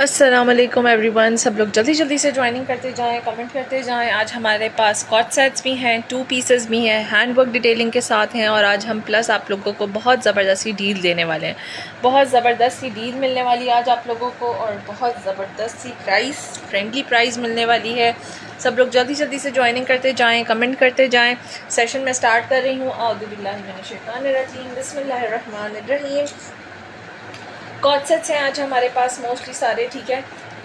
अस्सलामुअलैकुम एवरीवन। सब लोग जल्दी जल्दी से ज्वाइनिंग करते जाएं, कमेंट करते जाएं। आज हमारे पास कॉट सेट्स भी हैं, 2 पीसेस भी हैं, हैंडवर्क डिटेलिंग के साथ हैं। और आज हम प्लस आप लोगों को बहुत ज़बरदस्त सी डील देने वाले हैं। बहुत ज़बरदस्त सी डील मिलने वाली है आज आप लोगों को, और बहुत ज़बरदस्त सी फ्रेंडली प्राइस मिलने वाली है। सब लोग जल्दी जल्दी से ज्वाइनिंग करते जाएँ, कमेंट करते जाएँ। सेशन में स्टार्ट कर रही हूँ। औज़ु बिल्लाहि मिनश शैतानिर रजीम, बिस्मिल्लाहिर रहमानिर रहीम। कॉट सेट्स हैं आज हमारे पास मोस्टली सारे, ठीक है।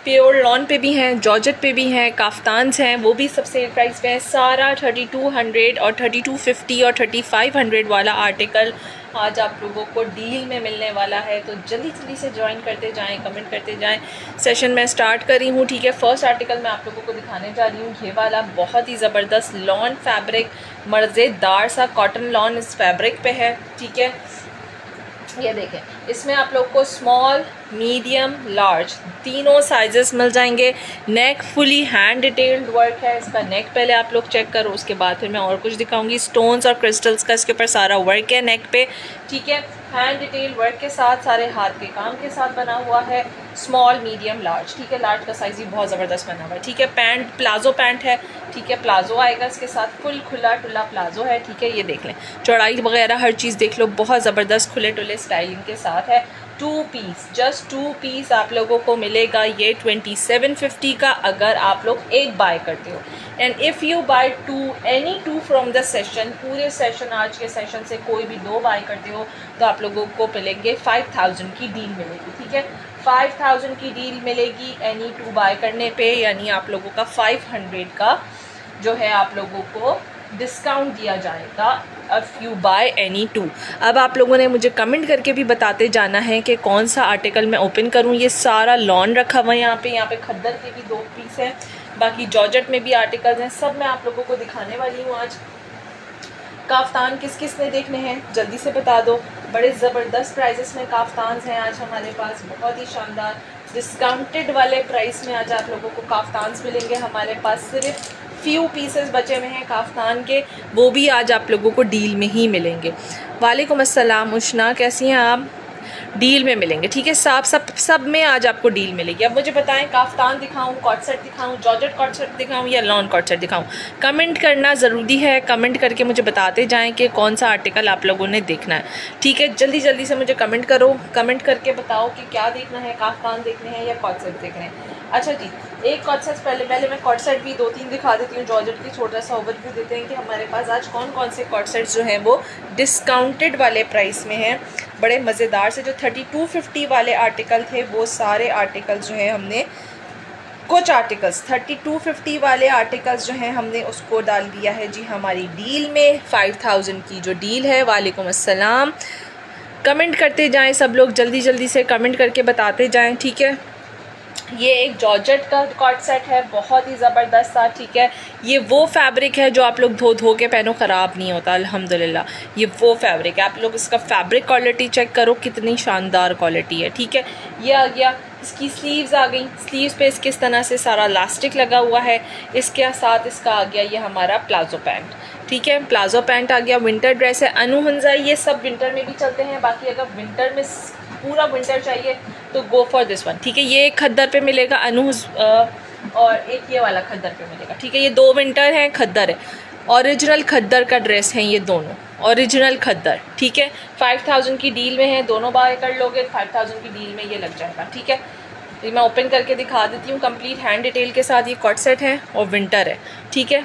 प्योर लॉन पे भी हैं, जॉर्जेट पे भी हैं, काफ्तान्स हैं, वो भी सब सेल प्राइस पे है। सारा 3200 और 3250 और 3500 वाला आर्टिकल आज आप लोगों को डील में मिलने वाला है। तो जल्दी जल्दी से ज्वाइन करते जाएं, कमेंट करते जाएं। सेशन में स्टार्ट करी हूँ, ठीक है। फर्स्ट आर्टिकल मैं आप लोगों को दिखाने जा रही हूँ। ये वाला बहुत ही ज़बरदस्त लॉन फैब्रिक, मज़ेदार सा कॉटन लॉन इस फैब्रिक पे है, ठीक है। ये देखें, इसमें आप लोग को स्मॉल, मीडियम, लार्ज तीनों साइजेस मिल जाएंगे। नेक फुली हैंड डिटेल्ड वर्क है इसका। नेक पहले आप लोग चेक करो, उसके बाद फिर मैं और कुछ दिखाऊंगी। स्टोन्स और क्रिस्टल्स का इसके ऊपर सारा वर्क है नेक पे, ठीक है। हैंड डिटेल वर्क के साथ, सारे हाथ के काम के साथ बना हुआ है। स्मॉल, मीडियम, लार्ज, ठीक है। लार्ज का साइज़ भी बहुत ज़बरदस्त बना हुआ है, ठीक है। पैंट प्लाजो पैंट है, ठीक है। प्लाजो आएगा इसके साथ, फुल खुला टुला प्लाजो है, ठीक है। ये देख लें, चौड़ाई वगैरह हर चीज़ देख लो, बहुत ज़बरदस्त खुले टुले स्टाइलिंग के साथ है। 2 पीस, जस्ट 2 पीस आप लोगों को मिलेगा ये 2750 का, अगर आप लोग एक बाय करते हो। And if you by any two from the session, पूरे सेशन, आज के सेशन से कोई भी 2 बाय करते हो तो आप लोगों को मिलेंगे 5000 की डील मिलेगी, ठीक है। 5000 की डील मिलेगी एनी 2 बाय करने पे, यानी आप लोगों का 500 का जो है आप लोगों को डिस्काउंट दिया जाएगा इफ़ यू बाय एनी 2। अब आप लोगों ने मुझे कमेंट करके भी बताते जाना है कि कौन सा आर्टिकल मैं ओपन करूं। ये सारा लॉन रखा हुआ है यहाँ पे खद्दर के भी 2 पीस हैं, बाकी जॉर्जेट में भी आर्टिकल्स हैं, सब मैं आप लोगों को दिखाने वाली हूँ आज। काफ्तान किस किस ने देखने हैं जल्दी से बता दो। बड़े ज़बरदस्त प्राइजेस में काफ्तान्स हैं आज हमारे पास, बहुत ही शानदार डिस्काउंटेड वाले प्राइस में आज आप लोगों को काफ्तान्स मिलेंगे हमारे पास। सिर्फ फ्यू पीसेस बचे हुए हैं काफ्तान के, वो भी आज आप लोगों को डील में ही मिलेंगे। वालेकुम अस्सलाम उशना, कैसी हैं आप? डील में मिलेंगे, ठीक है। सब में आज आपको डील मिलेगी। अब मुझे बताएं, काफ्तान दिखाऊं, कॉट सेट दिखाऊं, जॉर्जेट कॉट सेट दिखाऊं या लॉन कॉट सेट दिखाऊं? कमेंट करना ज़रूरी है। कमेंट करके मुझे बताते जाएं कि कौन सा आर्टिकल आप लोगों ने देखना है, ठीक है। जल्दी जल्दी से मुझे कमेंट करो, कमेंट करके बताओ कि क्या देखना है, काफ्तान देखने हैं या कॉट सेट देखने हैं। अच्छा जी, एक कॉट सेट पहले मैं कॉट सेट भी 2-3 दिखा देती हूँ। जॉर्जेट की छोटा सा ओवरव्यू देते हैं कि हमारे पास आज कौन कौन से कॉट सेट्स जो हैं वो डिस्काउंटेड वाले प्राइस में हैं, बड़े मज़ेदार से। जो 3250 वाले आर्टिकल थे वो सारे आर्टिकल्स जो हैं हमने, कुछ आर्टिकल्स 3250 वाले आर्टिकल्स जो हैं हमने उसको डाल दिया है जी हमारी डील में। 5000 की जो डील है। वालेकुम अस्सलाम। कमेंट करते जाएं सब लोग, जल्दी जल्दी से कमेंट करके बताते जाएं, ठीक है। ये एक जॉर्जेट का कॉट सेट है, बहुत ही ज़बरदस्त था, ठीक है। ये वो फैब्रिक है जो आप लोग धो के पहनो, ख़राब नहीं होता अल्हम्दुलिल्लाह। ये वो फैब्रिक है, आप लोग इसका फैब्रिक क्वालिटी चेक करो, कितनी शानदार क्वालिटी है, ठीक है। ये आ गया, इसकी स्लीव्स आ गई। स्लीव्स पे इसके इस तरह से सारा इलास्टिक लगा हुआ है। इसके साथ इसका आ गया ये हमारा प्लाजो पैंट, ठीक है। प्लाजो पैंट आ गया। विंटर ड्रेस है, अनु हंजा, ये सब विंटर में भी चलते हैं। बाकी अगर विंटर में पूरा विंटर चाहिए तो गो फॉर दिस वन, ठीक है। ये एक खद्दर पे मिलेगा अनु, और एक ये वाला खद्दर पे मिलेगा, ठीक है। ये 2 विंटर हैं, खद्दर है, ओरिजिनल खद्दर का ड्रेस है ये दोनों, ओरिजिनल खद्दर, ठीक है। 5000 की डील में है, दोनों बाय कर लोगे 5000 की डील में ये लग जाएगा, ठीक है। ये मैं ओपन करके दिखा देती हूँ कंप्लीट हैंड डिटेल के साथ। ये कॉट सेट है और विंटर है, ठीक है।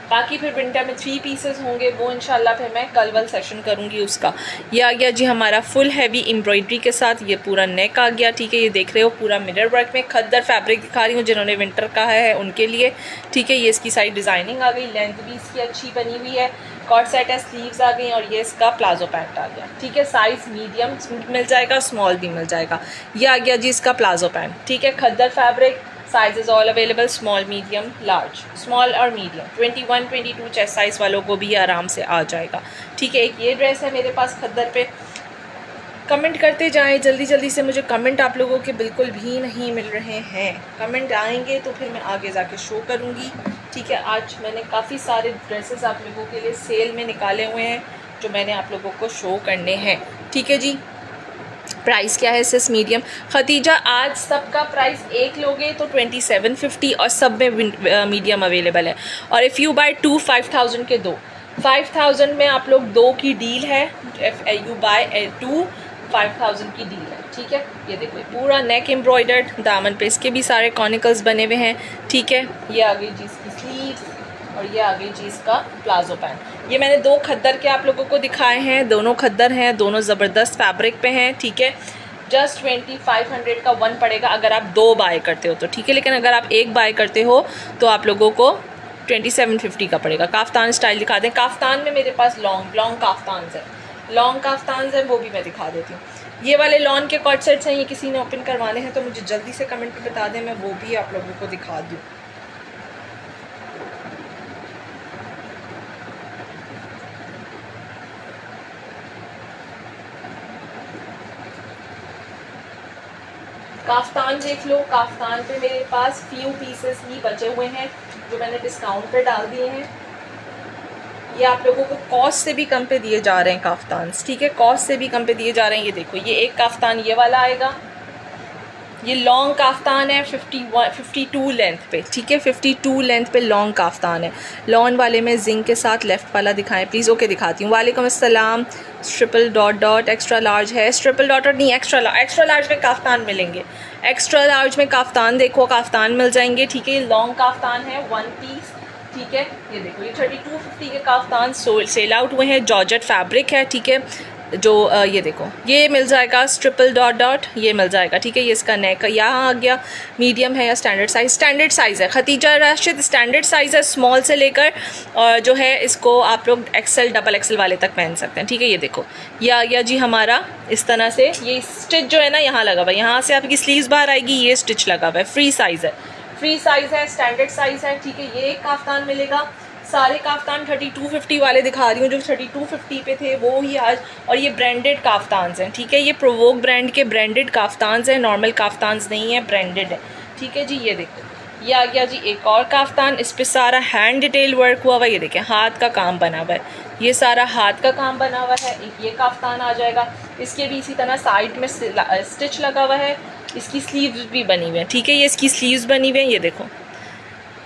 बाकी फिर विंटर में 3 पीसेस होंगे, वो इंशाल्लाह फिर मैं कल वाल सेशन करूँगी उसका। ये आ गया जी हमारा फुल हैवी एम्ब्रॉयडरी के साथ, ये पूरा नेक आ गया, ठीक है। ये देख रहे हो पूरा मिरर वर्क में खद्दर फैब्रिक दिखा रही हूँ, जिन्होंने विंटर का है उनके लिए, ठीक है। ये इसकी साइड डिज़ाइनिंग आ गई, लेंथ भी इसकी अच्छी बनी हुई है। कॉट सेट है, स्लीव्स आ गई, और ये इसका प्लाजो पैंट आ गया, ठीक है। साइज़ मीडियम मिल जाएगा, स्मॉल भी मिल जाएगा। ये आ गया जी इसका प्लाजो पैंट, ठीक है। खद्दर fabric, sizes all available, small, medium, large, small और मीडियम। 21-22 चेस्ट साइज़ वालों को भी आराम से आ जाएगा, ठीक है। एक ये ड्रेस है मेरे पास खद्दर पे। कमेंट करते जाएं जल्दी जल्दी से। मुझे कमेंट आप लोगों के बिल्कुल भी नहीं मिल रहे हैं। कमेंट आएंगे तो फिर मैं आगे जाके शो करूँगी, ठीक है। आज मैंने काफ़ी सारे ड्रेसेस आप लोगों के लिए सेल में निकाले हुए हैं जो मैंने आप लोगों को शो करने हैं, ठीक है जी। प्राइस क्या है सिस मीडियम खतीजा? आज सबका प्राइस एक लोगे तो 2750 और सब में मीडियम अवेलेबल है। और इफ़ यू बाय 2 5000 के 2 5000 में आप लोग 2 की डील है। यू बाय 2 5000 की डील है, ठीक है। ये देखो पूरा नेक एम्ब्रॉयडर्ड, दामन पे इसके भी सारे कॉनिकल्स बने हुए हैं, ठीक है। ये आ गई जी इसकी स्लीव्स और ये आ गई जी इसका प्लाजो पैंट। ये मैंने 2 खद्दर के आप लोगों को दिखाए हैं, दोनों खद्दर हैं, दोनों ज़बरदस्त फैब्रिक पे हैं, ठीक है। जस्ट 2500 का 1 पड़ेगा अगर आप 2 बाय करते हो तो, ठीक है। लेकिन अगर आप 1 बाय करते हो तो आप लोगों को 2750 का पड़ेगा। काफ्तान स्टाइल दिखा दें। काफ्तान में मेरे पास लॉन्ग काफ्तान है, लॉन्ग काफ्तान है, वो भी मैं दिखा देती हूँ। ये वाले लॉन के कॉट सेट्स हैं, ये किसी ने ओपन करवाने हैं तो मुझे जल्दी से कमेंट पे बता दें, मैं वो भी आप लोगों को दिखा दूँ। काफ्तान देख लो, काफ्तान पे मेरे पास फ्यू पीसेस ही बचे हुए हैं जो मैंने डिस्काउंट पे डाल दिए हैं। ये आप लोगों को कॉस्ट से भी कम पे दिए जा रहे हैं काफ्तान, ठीक है, कॉस्ट से भी कम पे दिए जा रहे हैं। ये देखो ये एक काफ्तान ये वाला आएगा, ये लॉन्ग काफ्तान है 52 लेंथ पे, ठीक है, 52 लेंथ पे लॉन्ग काफ्तान है। लॉन वाले में जिंक के साथ लेफ्ट वाला दिखाएं प्लीज़। ओके दिखाती हूँ। वालेकुम अस्सलाम। ट्रिपल डॉट एक्स्ट्रा लार्ज है, ट्रिपल डॉट नहीं एक्स्ट्रा लार्ज में काफ्तान मिलेंगे। एक्स्ट्रा लार्ज में काफ्तान देखो, काफ्तान मिल जाएंगे, ठीक है। ये लॉन्ग काफ्तान है 1 पीस, ठीक है। ये देखो ये 3250 के काफ्तान सेल आउट हुए हैं, जॉर्जेट फैब्रिक है, ठीक है। जो ये देखो ये मिल जाएगा ट्रिपल डॉट ये मिल जाएगा, ठीक है। ये इसका नेक यहाँ आ गया, मीडियम है या स्टैंडर्ड साइज़ है। खतीजा राशिद स्टैंडर्ड साइज़ है, स्मॉल से लेकर और जो है इसको आप लोग एक्सेल डबल एक्सेल वाले तक पहन सकते हैं, ठीक है। ये देखो ये आ गया जी हमारा इस तरह से। ये स्टिच जो है ना यहाँ लगा हुआ है, यहाँ से आपकी स्लीव्स बाहर आएगी, ये स्टिच लगा हुआ है। फ्री साइज़ है, स्टैंडर्ड साइज़ है, ठीक है। ये एक काफ्तान मिलेगा। सारे काफ्तान 3250 वाले दिखा रही हूँ, जो 3250 पे थे वो ही आज। और ये ब्रांडेड काफ्तान्स हैं, ठीक है। ये प्रोवोक ब्रांड के ब्रांडेड काफ्तान्स हैं, नॉर्मल काफ्तान्स नहीं है, ब्रांडेड है, ठीक है जी। ये देखो ये आ गया जी एक और काफ्तान, इस पर सारा हैंड डिटेल वर्क हुआ हुआ है। ये देखें हाथ का काम बना हुआ है, ये सारा हाथ का काम बना हुआ है। एक ये काफ्तान आ जाएगा, इसके भी इसी तरह साइड में स्टिच लगा हुआ है, इसकी स्लीव्स भी बनी हुई है, ठीक है। ये इसकी स्लीव्स बनी हुई हैं, ये देखो।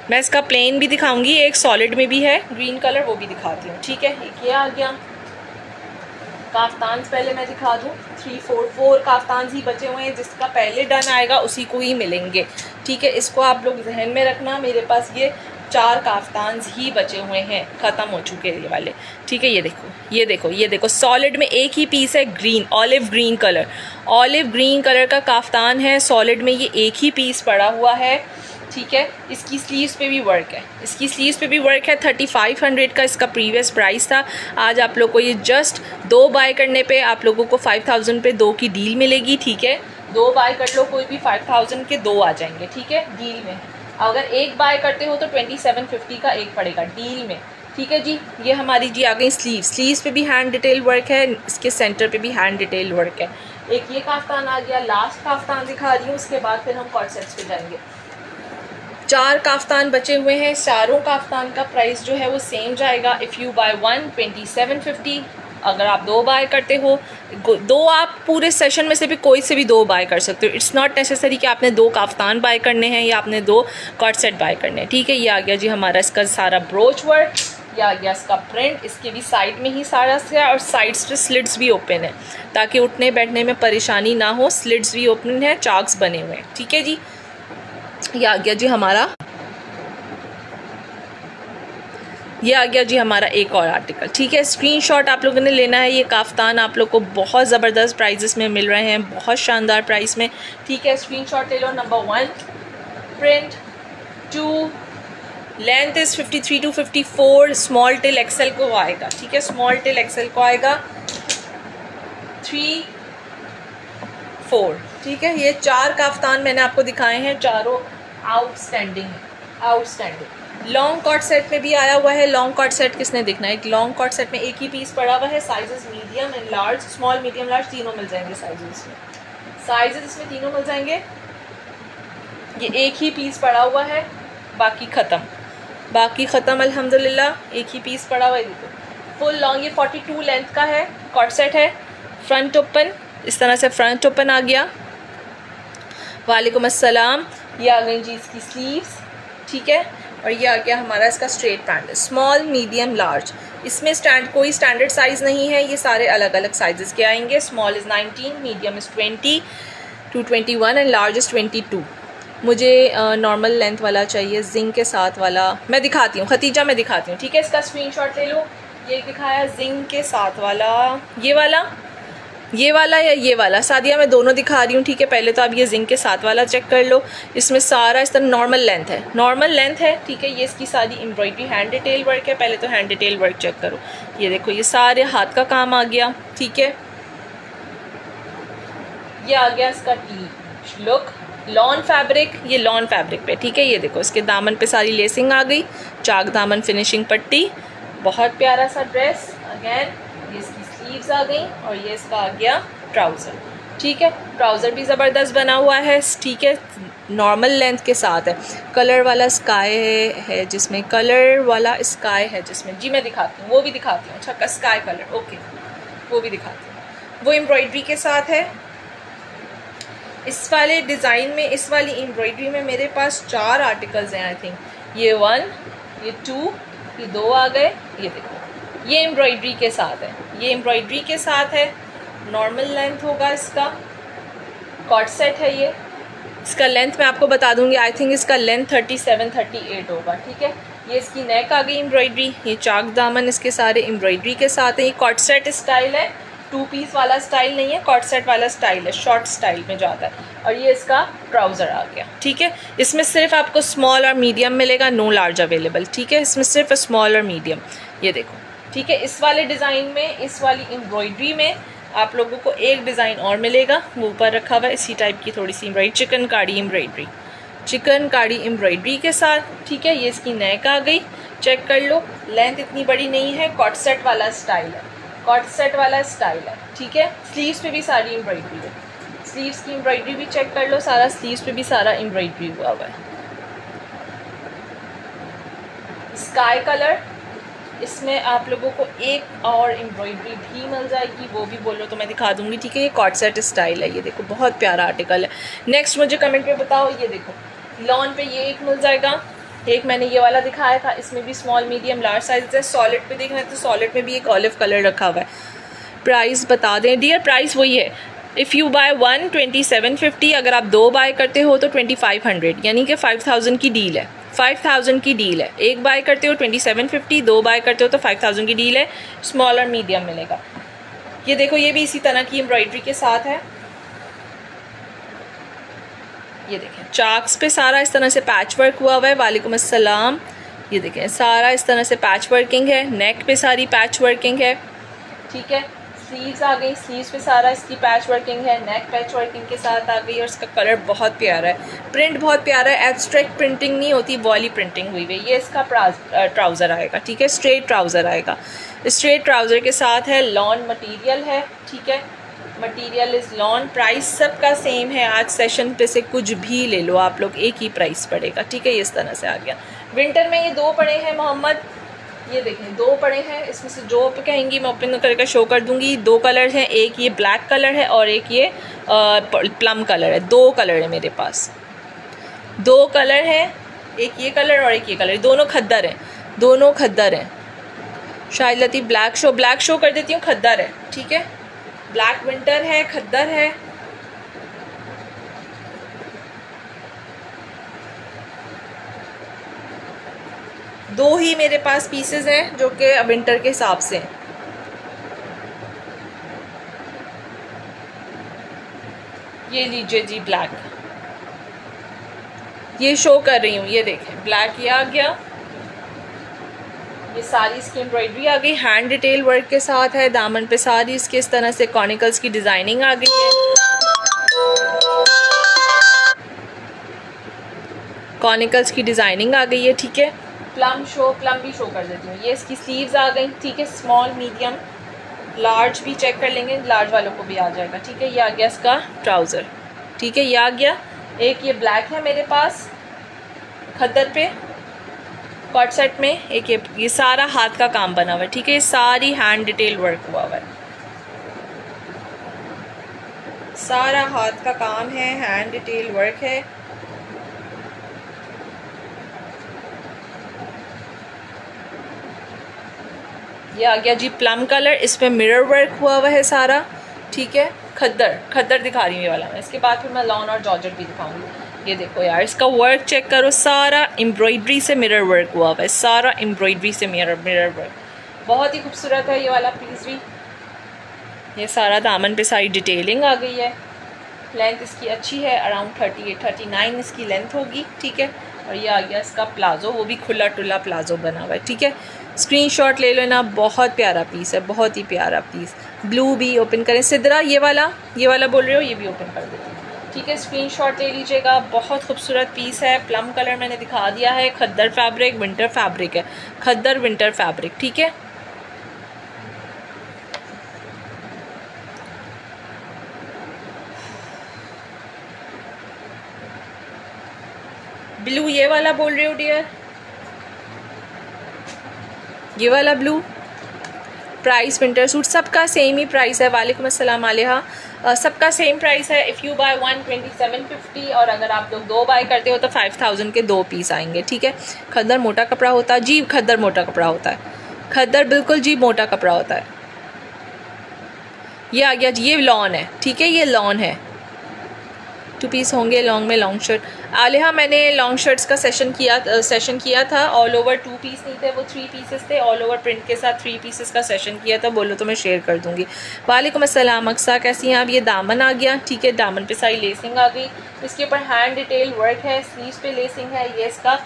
मैं इसका प्लेन भी दिखाऊंगी, एक सॉलिड में भी है ग्रीन कलर, वो भी दिखाती हूँ, ठीक है। एक ये आ गया काफ्तान, पहले मैं दिखा दूँ। 4 काफ्तान ही बचे हुए हैं, जिसका पहले डन आएगा उसी को ही मिलेंगे, ठीक है। इसको आप लोग जहन में रखना। मेरे पास ये 4 काफ्तान ही बचे हुए हैं, ख़त्म हो चुके ये वाले, ठीक है। ये देखो सॉलिड में एक ही पीस है, ग्रीन ऑलिव ग्रीन कलर का काफ्तान है। सॉलिड में ये एक ही पीस पड़ा हुआ है, ठीक है। इसकी स्लीव्स पे भी वर्क है, 3500 का इसका प्रीवियस प्राइस था। आज आप लोग को ये जस्ट 2 बाय करने पे आप लोगों को 5000 पे 2 की डील मिलेगी, ठीक है। 2 बाय कर लो, कोई भी 5000 के 2 आ जाएंगे, ठीक है, डील में। अगर 1 बाय करते हो तो 2750 का 1 पड़ेगा डील में, ठीक है जी। ये हमारी जी आ गई स्लीव्स पे भी हैंड डिटेल वर्क है, इसके सेंटर पे भी हैंड डिटेल वर्क है। एक ये काफ्तान आ गया, लास्ट काफ्तान दिखा रही हूँ, उसके बाद फिर हम कॉट सेट्स पे जाएंगे। 4 काफ्तान बचे हुए हैं, चारों काफ्तान का प्राइस जो है वो सेम जाएगा। इफ़ यू बाय 1 2750, अगर आप 2 बाय करते हो, 2 आप पूरे सेशन में से भी कोई से भी 2 बाय कर सकते हो। इट्स नॉट नेसेसरी कि आपने 2 काफ्तान बाय करने हैं या आपने 2 कॉट सेट बाय करने हैं, ठीक है। ये आ गया जी हमारा इसका सारा ब्रोच वर्क, ये आ गया इसका प्रिंट, इसके भी साइड में ही सारा से, और साइड्स पे स्लिट्स भी ओपन है ताकि उठने बैठने में परेशानी ना हो। स्लिट्स भी ओपन है, चाक्स बने हुए हैं, ठीक है जी। ये आ गया जी हमारा एक और आर्टिकल, ठीक है। स्क्रीनशॉट आप लोगों ने लेना है। ये काफ्तान आप लोग को बहुत ज़बरदस्त प्राइजेस में मिल रहे हैं, बहुत शानदार प्राइस में, ठीक है। स्क्रीनशॉट ले लो। Number 1 print, 2 length is 53 to 54, small till XL को आएगा, ठीक है, स्मॉल टिल एक्सेल को आएगा। 3 4, ठीक है। ये 4 काफ्तान मैंने आपको दिखाए हैं, चारों आउटस्टैंडिंग। लॉन्ग कॉट सेट में भी आया हुआ है। लॉन्ग कॉट सेट किसने देखना है? एक लॉन्ग कॉट सेट में एक ही पीस पड़ा हुआ है। Sizes medium and large, small medium large तीनों मिल जाएंगे साइजेस इसमें तीनों मिल जाएंगे। ये एक ही पीस पड़ा हुआ है, बाकी ख़त्म अल्हम्दुलिल्लाह। एक ही पीस पड़ा हुआ है। फुल लॉन्ग, ये 42 लेंथ का है, कॉट सेट है, फ्रंट ओपन, इस तरह से फ्रंट ओपन आ गया। वालेकुम अस्सलाम। ये आ गई जी इसकी स्लीव्स, ठीक है। और ये आ गया हमारा इसका straight pant, small medium large. इसमें कोई स्टैंडर्ड साइज़ नहीं है, ये सारे अलग अलग साइजेस के आएंगे। Small is 19, medium is 20 to 21 and large is 22। मुझे नॉर्मल लेंथ वाला चाहिए, जिंक के साथ वाला। मैं दिखाती हूँ खतीजा, मैं दिखाती हूँ, ठीक है। इसका स्क्रीनशॉट ले लो। ये दिखाया जिंक के साथ वाला, ये वाला या ये वाला। सादिया मैं दोनों दिखा रही हूँ, ठीक है। पहले तो आप ये जिंक के साथ वाला चेक कर लो। इसमें सारा इस तरह नॉर्मल लेंथ है, ठीक है। ये इसकी सारी एम्ब्रॉयडरी हैंड डिटेल वर्क है। पहले तो हैंड डिटेल वर्क चेक करो। ये देखो, ये सारे हाथ का काम आ गया, ठीक है। ये आ गया इसका टी लुक, लॉन फैब्रिक, ये लॉन फैब्रिक पे, ठीक है। ये देखो, इसके दामन पे सारी लेसिंग आ गई, चाक दामन फिनिशिंग पट्टी, बहुत प्यारा सा ड्रेस। अगेन ये इसकी स्लीव्स आ गई और ये इसका आ गया ट्राउज़र, ठीक है। ट्राउज़र भी ज़बरदस्त बना हुआ है, ठीक है। नॉर्मल लेंथ के साथ है। कलर वाला स्काई है जिसमें, जी मैं दिखाती हूँ, वो भी दिखाती हूँ। अच्छा, स्काई कलर, ओके, वो भी दिखाती हूँ। वो एम्ब्रॉयडरी के साथ है। इस वाले डिज़ाइन में, इस वाली एम्ब्रॉयडरी में मेरे पास 4 आर्टिकल्स हैं आई थिंक। ये 1, ये 2, ये 2 आ गए। ये देखो, ये एम्ब्रॉयडरी के साथ है, ये एम्ब्रॉयडरी के साथ है। नॉर्मल लेंथ होगा इसका, कॉट सेट है ये। इसका लेंथ मैं आपको बता दूंगी, आई थिंक इसका लेंथ 37-38 होगा, ठीक है। ये इसकी नेक आ गई एम्ब्रॉयडरी, ये चाक दामन इसके सारे एम्ब्रॉयडरी के साथ है। ये कॉट सेट स्टाइल है, 2 पीस वाला स्टाइल नहीं है, कॉट सेट वाला स्टाइल है, शॉर्ट स्टाइल में जाता है। और ये इसका ट्राउज़र आ गया, ठीक है। इसमें सिर्फ आपको स्मॉल और मीडियम मिलेगा, नो लार्ज अवेलेबल, ठीक है। इसमें सिर्फ स्मॉल और मीडियम, ये देखो, ठीक है। इस वाले डिज़ाइन में, इस वाली एम्ब्रॉयडरी में आप लोगों को एक डिज़ाइन और मिलेगा, वो ऊपर रखा हुआ है, इसी टाइप की थोड़ी सी एम्ब्रॉयडरी, चिकन कारी एम्ब्रॉयडरी के साथ, ठीक है। ये इसकी नेक आ गई, चेक कर लो। लेंथ इतनी बड़ी नहीं है, कॉट सेट वाला स्टाइल है, ठीक है। स्लीव्स पे भी सारी एम्ब्रॉयडरी है, स्लीव्स की एम्ब्रॉयडरी भी चेक कर लो, सारा स्लीव्स पे भी सारा एम्ब्रॉयडरी हुआ है। स्काई कलर, इसमें आप लोगों को एक और एम्ब्रॉयडरी भी मिल जाएगी, वो भी बोलो तो मैं दिखा दूंगी, ठीक है। ये कॉट सेट स्टाइल है, ये देखो, बहुत प्यारा आर्टिकल है। नेक्स्ट मुझे कमेंट पे बताओ, ये देखो लॉन पे ये एक मिल जाएगा। एक मैंने ये वाला दिखाया था, इसमें भी स्मॉल मीडियम लार्ज साइज है। सॉलिड पे देखना है तो सॉलिड में भी एक ऑलिव कलर रखा हुआ है। प्राइस बता दें डियर, प्राइस वही है। इफ़ यू बाय 1 2750, अगर आप 2 बाय करते हो तो 2500, यानी कि 5000 की डील है। 5000 की डील है। एक बाय करते हो 2750, 2 बाय करते हो तो 5000 की डील है। स्मॉल और मीडियम मिलेगा। ये देखो, ये भी इसी तरह की एम्ब्रॉयडरी के साथ है। ये देखें, चाक्स पे सारा इस तरह से पैच वर्क हुआ है। वालेकुम अस्सलाम। ये देखें, सारा इस तरह से पैच वर्किंग है। नेक पे सारी पैच वर्किंग है, ठीक है। स्लीव्स आ गई, स्लीव्स पे सारा इसकी पैच वर्किंग है, नेक पैच वर्किंग के साथ आ गई। और इसका कलर बहुत प्यारा है, प्रिंट बहुत प्यारा है। एब्स्ट्रैक्ट प्रिंटिंग नहीं होती, वॉली प्रिंटिंग हुई हुई। ये इसका ट्राउज़र आएगा, ठीक है। स्ट्रेट ट्राउज़र आएगा, स्ट्रेट ट्राउज़र के साथ है। लॉन मटेरियल है, ठीक है। Material is lawn. प्राइस सबका सेम है। आज सेशन पे से कुछ भी ले लो आप लोग, एक ही प्राइस पड़ेगा, ठीक है। ये इस तरह से आ गया। विंटर में ये 2 पड़े हैं मोहम्मद, ये देखें 2 पड़े हैं। इसमें से जो कहेंगी मैं ओपन करके शो कर दूंगी। 2 कलर हैं, एक ये ब्लैक कलर है और एक ये प्लम कलर है। 2 कलर है मेरे पास, 2 कलर हैं, एक ये कलर और एक ये कलर। दोनों खद्दर हैं, शायद लतीफ़ ब्लैक शो कर देती हूँ, खद्दर है, ठीक है। ब्लैक विंटर है, खद्दर है। दो ही मेरे पास पीसेस हैं जो कि विंटर के हिसाब से हैं। ये लीजिए जी ब्लैक, ये शो कर रही हूँ, ये देखें ब्लैक ये आ गया। ये सारी इसकी एम्ब्रॉयडरी आ गई, हैंड डिटेल वर्क के साथ है। दामन पे सारी इसके इस तरह से कॉनिकल्स की डिजाइनिंग आ गई है, कॉनिकल्स की डिजाइनिंग आ गई है, ठीक है। प्लम भी शो कर देती हूँ। ये इसकी स्लीव्स आ गई, ठीक है। स्मॉल मीडियम लार्ज भी चेक कर लेंगे, लार्ज वालों को भी आ जाएगा, ठीक है। ये आ गया इसका ट्राउज़र, ठीक है। ये आ गया। एक ये ब्लैक है मेरे पास खद्दर पे कॉट सेट में। एक ये सारा हाथ का काम बना हुआ है, ठीक है। ये सारी हैंड डिटेल वर्क हुआ है। सारा हाथ का काम है, हैंड डिटेल वर्क है। ये आ गया जी प्लम कलर, इसमें मिरर वर्क हुआ हुआ है सारा, ठीक है। खद्दर दिखा रही हूँ ये वाला मैं, इसके बाद फिर मैं लॉन और जॉर्जेट भी दिखाऊंगी। ये देखो यार, इसका वर्क चेक करो, सारा एम्ब्रॉयडरी से मिरर वर्क हुआ हुआ है, सारा एम्ब्रॉयडरी से मिरर वर्क, बहुत ही खूबसूरत है ये वाला पीस भी। ये सारा दामन पे सारी डिटेलिंग आ गई है। लेंथ इसकी अच्छी है, अराउंड 38-39 इसकी लेंथ होगी, ठीक है। और ये आ गया इसका प्लाजो, वो भी खुला टुला प्लाजो बना हुआ है, ठीक है। स्क्रीनशॉट ले लो ना, बहुत प्यारा पीस है, बहुत ही प्यारा पीस। ब्लू भी ओपन करें, सिद्रा ये वाला बोल रहे हो, ये भी ओपन कर देती हूँ, ठीक है। स्क्रीनशॉट ले लीजिएगा, बहुत खूबसूरत पीस है। प्लम कलर मैंने दिखा दिया है, खद्दर फैब्रिक, विंटर फैब्रिक है, खद्दर विंटर फैब्रिक, ठीक है। ब्लू ये वाला बोल रहे हो डियर, ये वाला ब्लू। प्राइस विंटर सूट सबका सेम ही प्राइस है। वालेकुम अस्सलाम आलिहा, सबका सेम प्राइस है। इफ़ यू बाय 1 2750, और अगर आप लोग 2 बाय करते हो तो 5000 के 2 पीस आएंगे, ठीक है। खद्दर मोटा कपड़ा होता है जी, खद्दर मोटा कपड़ा होता है, खद्दर बिल्कुल जी मोटा कपड़ा होता है। ये आ गया जी, ये लॉन है, ठीक है, ये लॉन है। 2 पीस होंगे लॉन्ग में, लॉन्ग शर्ट। आलिहा मैंने लॉन्ग शर्ट्स का सेशन किया था, ऑल ओवर 2 पीस नहीं थे, वो 3 पीसेस थे, ऑल ओवर प्रिंट के साथ 3 पीसेस का सेशन किया था। बोलो तो मैं शेयर कर दूंगी। वालेकुम अस्सलाम अक्सा, कैसी हैं आप। ये दामन आ गया, ठीक है, दामन पे सारी लेसिंग आ गई, इसके ऊपर हैंड डिटेल वर्क है, स्लीव्स पे लेसिंग है। ये इसका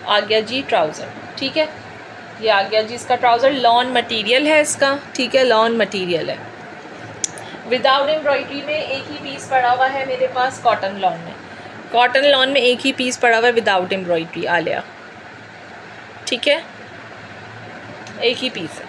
आ गया जी ट्राउज़र, ठीक है। ये आ गया जी इसका ट्राउज़र, लॉन मटीरियल है इसका, ठीक है, लॉन मटीरियल है, विदाउट एम्ब्रॉयडरी में। एक ही पीस पड़ा हुआ है मेरे पास कॉटन लॉन में, कॉटन लॉन में एक ही पीस पड़ा हुआ है विदाउट एम्ब्रॉयडरी आलिया, ठीक है, एक ही पीस है।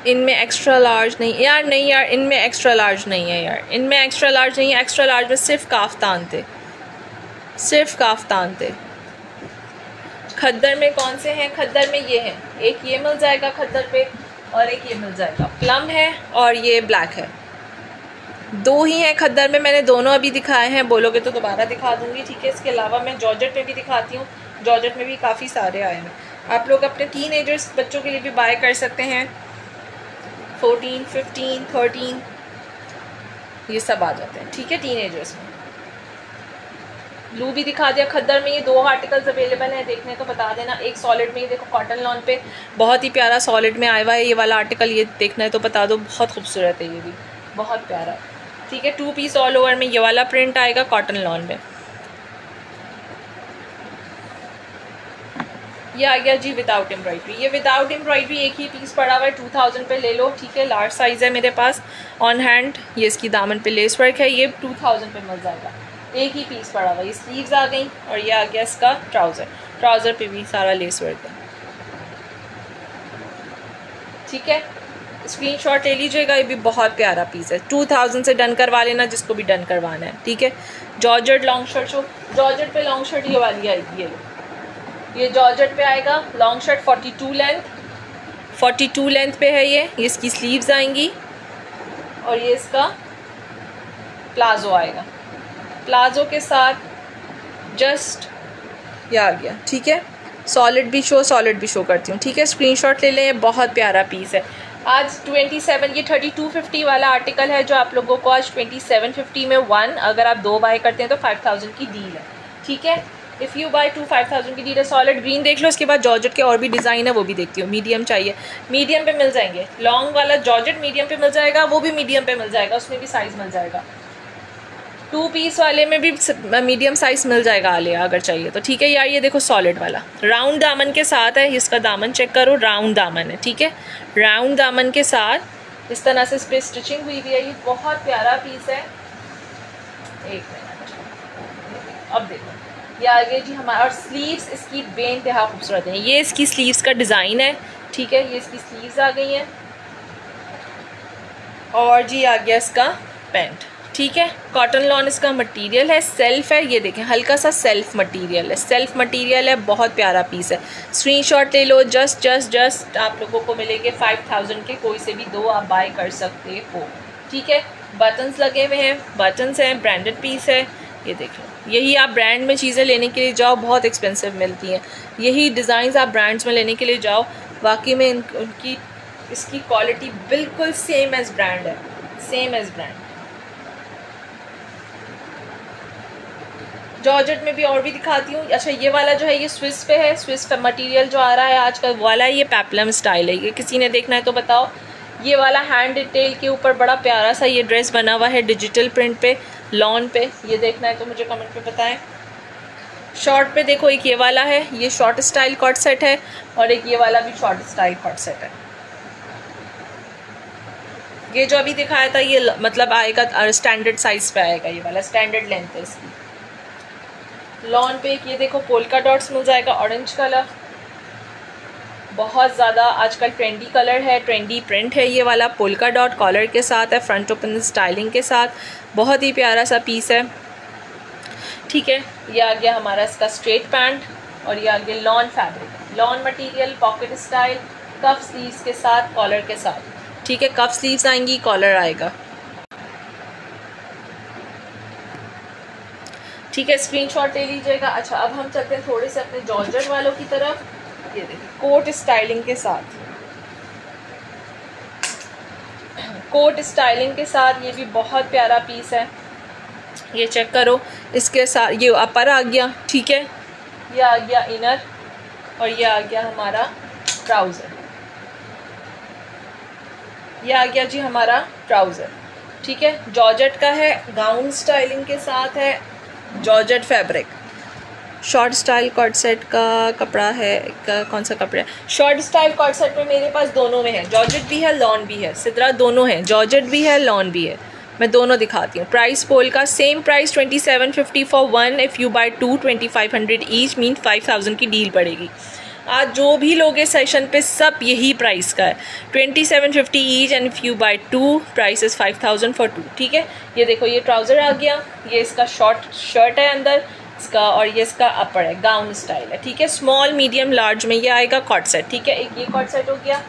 इनमें एक्स्ट्रा लार्ज नहीं यार, नहीं यार, इनमें एक्स्ट्रा लार्ज नहीं है यार, इनमें एक्स्ट्रा लार्ज नहीं है। एक्स्ट्रा लार्ज में सिर्फ काफ्तान थे, सिर्फ काफ्तान थे। खद्दर में कौन से हैं, खद्दर में ये हैं, एक ये मिल जाएगा खद्दर पे, और एक ये मिल जाएगा, प्लम है और ये ब्लैक है, 2 ही हैं खद्दर में। मैंने दोनों अभी दिखाए हैं, बोलोगे तो दोबारा दिखा दूंगी, ठीक है। इसके अलावा मैं जॉर्जेट में भी दिखाती हूँ, जॉर्जेट में भी काफ़ी सारे आए हैं। आप लोग अपने टीनेजर्स बच्चों के लिए भी बाय कर सकते हैं, 14, 15, 13 ये सब आ जाते हैं, ठीक है, टीनेजर्स में। ब्लू भी दिखा दिया। खद्दर में ये 2 आर्टिकल्स अवेलेबल हैं, देखने तो बता देना। एक सॉलिड में, ये देखो कॉटन लॉन पे बहुत ही प्यारा सॉलिड में आया हुआ है ये वाला आर्टिकल, ये देखना है तो बता दो, बहुत खूबसूरत है, ये भी बहुत प्यारा, ठीक है। 2 पीस ऑल ओवर में ये वाला प्रिंट आएगा कॉटन लॉन में। ये आ गया जी विदाउट एम्ब्रॉयडरी, ये विदाउट एम्ब्रॉयडरी एक ही पीस पड़ा हुआ है, 2000 पे ले लो, ठीक है। लार्ज साइज़ है मेरे पास ऑन हैंड। ये इसकी दामन पे लेस वर्क है, ये 2000 पे मिल जाएगा, एक ही पीस पड़ा हुआ। ये स्लीव्स आ गई, और ये आ गया इसका ट्राउज़र, ट्राउज़र पे भी सारा लेस वर्क है, ठीक है। स्क्रीनशॉट ले लीजिएगा, ये भी बहुत प्यारा पीस है। 2000 से डन करवा लेना जिसको भी डन करवाना है, ठीक है। Georgette long shirt, show georgette पे लॉन्ग शर्ट ये वाली आएगी, ये जॉर्जेट पे आएगा लॉन्ग शर्ट, 42 लेंथ पे है ये इसकी स्लीव्स आएंगी, और ये इसका प्लाजो आएगा, प्लाजो के साथ जस्ट ये आ गया, ठीक है। सॉलिड भी शो करती हूँ, ठीक है। स्क्रीनशॉट ले लें, ये बहुत प्यारा पीस है। आज 27, ये 3250 वाला आर्टिकल है जो आप लोगों को आज 2750 में 1, अगर आप 2 बाय करते हैं तो 5000 की डील है, ठीक है। इफ़ यू बाय 2 5000 की डील है। सॉलिड ग्रीन देख लो, इसके बाद जॉर्जेट के और भी डिज़ाइन है वो भी देखती हूँ। मीडियम चाहिए, मीडियम पे मिल जाएंगे, लॉन्ग वाला जॉर्जेट मीडियम पे मिल जाएगा, वो भी मीडियम पे मिल जाएगा, उसमें भी साइज़ मिल जाएगा। 2 पीस वाले में भी मीडियम साइज़ मिल जाएगा आलिया अगर चाहिए तो, ठीक है यार। ये देखो सॉलिड वाला राउंड दामन के साथ है, इसका दामन चेक करो, राउंड दामन है, ठीक है। राउंड दामन के साथ इस तरह से इस पर स्टिचिंग हुई हुई है, ये बहुत प्यारा पीस है। एक मिनट, अब देखो ये आगे जी हमारा, और स्लीव्स इसकी बेइंतहा खूबसूरत है। ये इसकी स्लीव्स का डिज़ाइन है, ठीक है, ये इसकी स्लीव्स आ गई हैं, और जी आ गया इसका पैंट, ठीक है। कॉटन लॉन इसका मटेरियल है, सेल्फ है, ये देखें हल्का सा सेल्फ मटेरियल है, सेल्फ मटेरियल है, बहुत प्यारा पीस है। स्क्रीनशॉट ले लो, जस्ट आप लोगों को मिलेंगे 5000 के, कोई से भी दो आप बाय कर सकते हो। ठीक है। बटन्स लगे हुए हैं, बटन्स हैं, ब्रांडेड पीस है, ये देख लो। यही आप ब्रांड में चीज़ें लेने के लिए जाओ, बहुत एक्सपेंसिव मिलती हैं। यही डिज़ाइंस आप ब्रांड्स में लेने के लिए जाओ, वाकई में उनकी इसकी क्वालिटी बिल्कुल सेम एज़ ब्रांड है, सेम एज़ ब्रांड। जॉर्जेट में भी और भी दिखाती हूँ। अच्छा, ये वाला जो है ये स्विस पे है, स्विस पे मटेरियल जो आ रहा है आजकल वाला है, ये पेप्लम स्टाइल है। ये किसी ने देखना है तो बताओ। ये वाला हैंड डिटेल के ऊपर बड़ा प्यारा सा ये ड्रेस बना हुआ है डिजिटल प्रिंट पे, लॉन पे। ये देखना है तो मुझे कमेंट पे बताएं। शॉर्ट पे देखो, एक ये वाला है, ये शॉर्ट स्टाइल कॉट सेट है, और एक ये वाला भी शॉर्ट स्टाइल कॉट सेट है। ये जो अभी दिखाया था ये मतलब आएगा स्टैंडर्ड साइज पे आएगा, ये वाला स्टैंडर्ड लेंथ है इसकी। लॉन पे ये देखो पोल्का डॉट्स मिल जाएगा, ऑरेंज कलर, बहुत ज़्यादा आजकल ट्रेंडी कलर है, ट्रेंडी प्रिंट है। ये वाला पोल्का डॉट कॉलर के साथ है, फ्रंट ओपन स्टाइलिंग के साथ, बहुत ही प्यारा सा पीस है। ठीक है। ये आ गया हमारा इसका स्ट्रेट पैंट, और ये आ गया lawn fabric, lawn material, pocket style, cuff sleeves के साथ, कॉलर के साथ। ठीक है। कफ स्लीव्स आएंगी, कॉलर आएगा। ठीक है, स्क्रीनशॉट ले लीजिएगा। अच्छा, अब हम चलते हैं थोड़े से अपने जॉर्जेट वालों की तरफ। ये देखिए कोट स्टाइलिंग के साथ, कोट स्टाइलिंग के साथ, ये भी बहुत प्यारा पीस है। ये चेक करो, इसके साथ ये अपर आ गया। ठीक है। ये आ गया इनर, और ये आ गया हमारा ट्राउज़र, ये आ गया जी हमारा ट्राउज़र। ठीक है। जॉर्जेट का है, गाउन स्टाइलिंग के साथ है, जॉर्जेट फैब्रिक। शॉर्ट स्टाइल कॉट सेट का कपड़ा है, कौन सा कपड़ा है? शॉर्ट स्टाइल कॉट सेट में मेरे पास दोनों में है, जॉर्जेट भी है, लॉन भी है, सिद्रा दोनों है, जॉर्जेट भी है, लॉन भी है। मैं दोनों दिखाती हूँ। प्राइस पोल का same price 2750 for one, if you buy to 2500 each, mean 5000 की डील पड़ेगी। आज जो भी लोग इस सेशन पे सब यही प्राइस का है, 2750 each, and if you buy two price is 5000 for two. ठीक है। ये देखो ये ट्राउज़र आ गया, ये इसका शॉर्ट शर्ट है अंदर इसका, और ये इसका अपर है, गाउन स्टाइल है। ठीक है। स्मॉल मीडियम लार्ज में ये आएगा कॉट सेट। ठीक है। एक ये कॉट सेट हो गया।